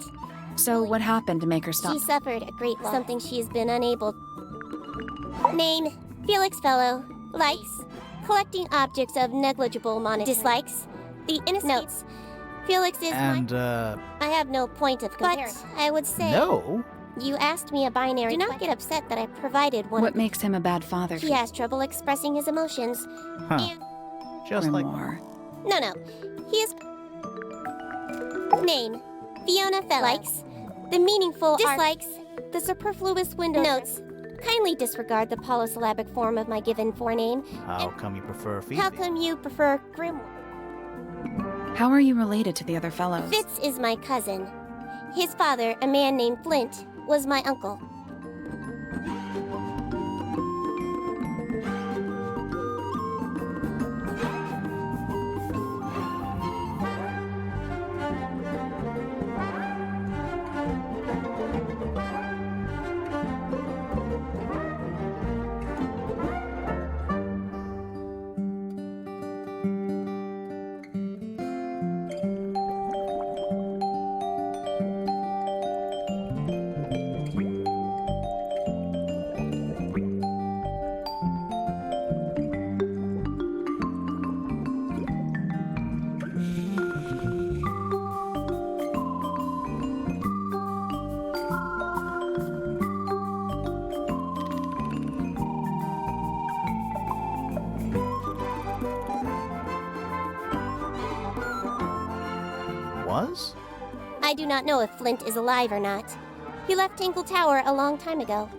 So what happened to make her stop? She suffered a great loss, something she has been unable... Name, Felix Fellow. Likes, collecting objects of negligible monetary... Dislikes, the innocent... Notes, Felix is And, I have no point of comparison. But I would say... No? You asked me a binary... Do not get upset that I provided one. What makes him a bad father? He has trouble expressing his emotions. Huh. And... Just like... Grimoire. No. He is... Name, Fiona Fellow. Likes, the meaningful... Dislikes, the superfluous window... Notes, kindly disregard the polysyllabic form of my given forename. How come you prefer Fifi? How come you prefer Grimoire? How are you related to the other fellows? Fitz is my cousin. His father, a man named Flint, was my uncle. was? I do not know if Flint is alive or not. He left Tangle Tower a long time ago.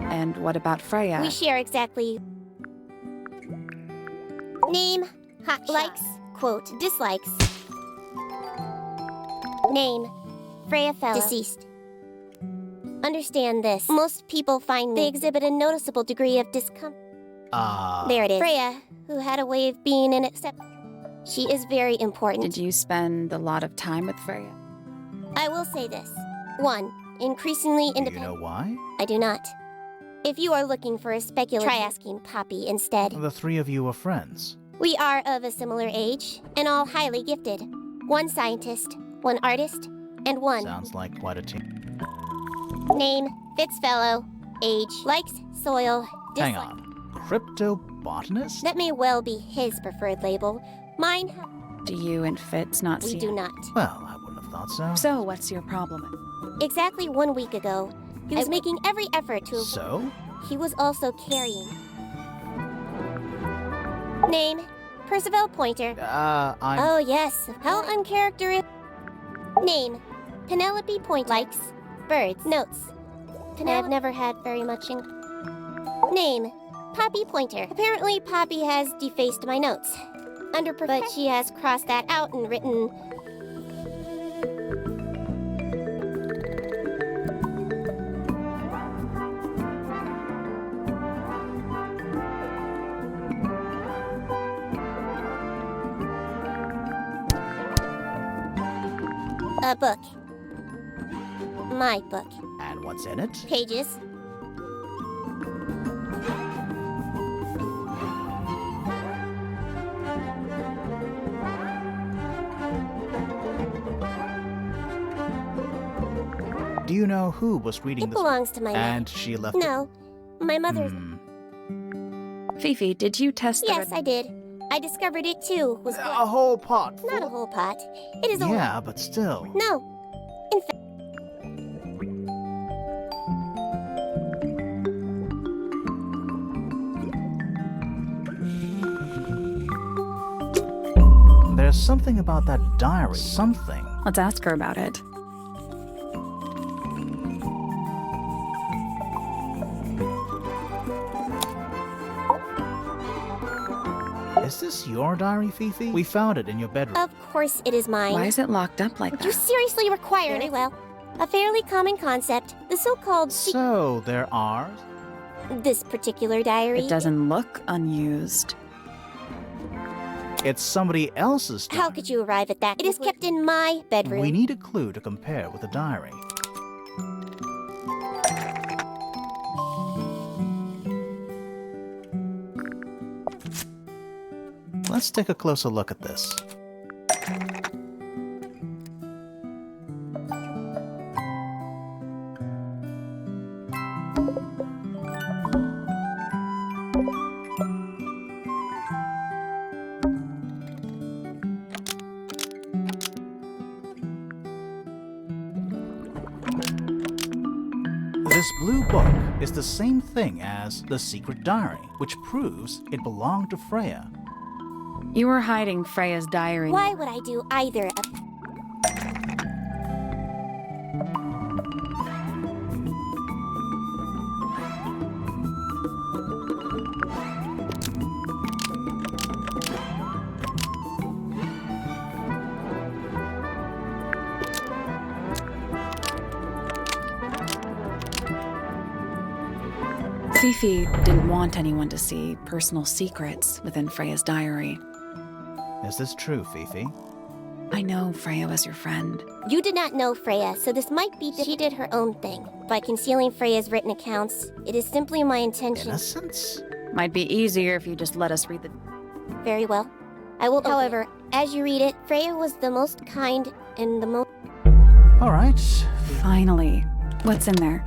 And what about Freya? We share exactly... Name, likes, quote, dislikes. Name, Freya Fellow, deceased. Understand this. Most people find they exhibit a noticeable degree of discomfort. There it is. Freya, who had a way of being an accept. She is very important. Did you spend a lot of time with Freya? I will say this. 1. Increasingly Do you independent. know why? I do not. If you are looking for a speculative, try asking Poppy instead. The three of you are friends. We are of a similar age, and all highly gifted. 1 scientist, 1 artist, and 1... Sounds like quite a team. Name, Fitzfellow. Age, likes, soil, Hang dislike. on. Cryptobotanist? That may well be his preferred label. Mine, Do you and Fitz not we see do it? not. Well, I wouldn't have thought so. So what's your problem? Exactly 1 week ago, he was making every effort to... So? He was also carrying. Name, Percival Pointer. I'm... Oh yes, how uncharacteristic. Name, Penelope Point. Likes, birds, notes. I've never had very much in... Name, Poppy Pointer. Apparently Poppy has defaced my notes. But she has crossed that out and written... A book. My book. And what's in it? Pages. Do you know who was reading It this? belongs to my mother. And she left it? No, my mother's... Fifi, did you test the Yes, I did. I discovered it too. Was A whole pot full? not a whole pot. It is a... Yeah, but still. No. In fact... There's something about that diary. Something. Let's ask her about it. Is this your diary, Fifi? We found it in your bedroom. Of course it is mine. Why is it locked up like You that? seriously require Very well. A fairly common concept. The so-called... So, there are... This particular diary... It doesn't look unused. It's somebody else's diary. How could you arrive at that? It is kept in my bedroom. We need a clue to compare with the diary. Let's take a closer look at this. This blue book is the same thing as the secret diary, which proves it belonged to Freya. You were hiding Freya's diary. Why would I do either of... Fifi didn't want anyone to see personal secrets within Freya's diary. Is this true, Fifi? I know Freya was your friend. You did not know Freya, so this might be... She did her own thing. By concealing Freya's written accounts, it is simply my intention... Innocence? Might be easier if you just let us read the... Very well. I will... However, as you read it, Freya was the most kind and the most... All right. Finally. What's in there?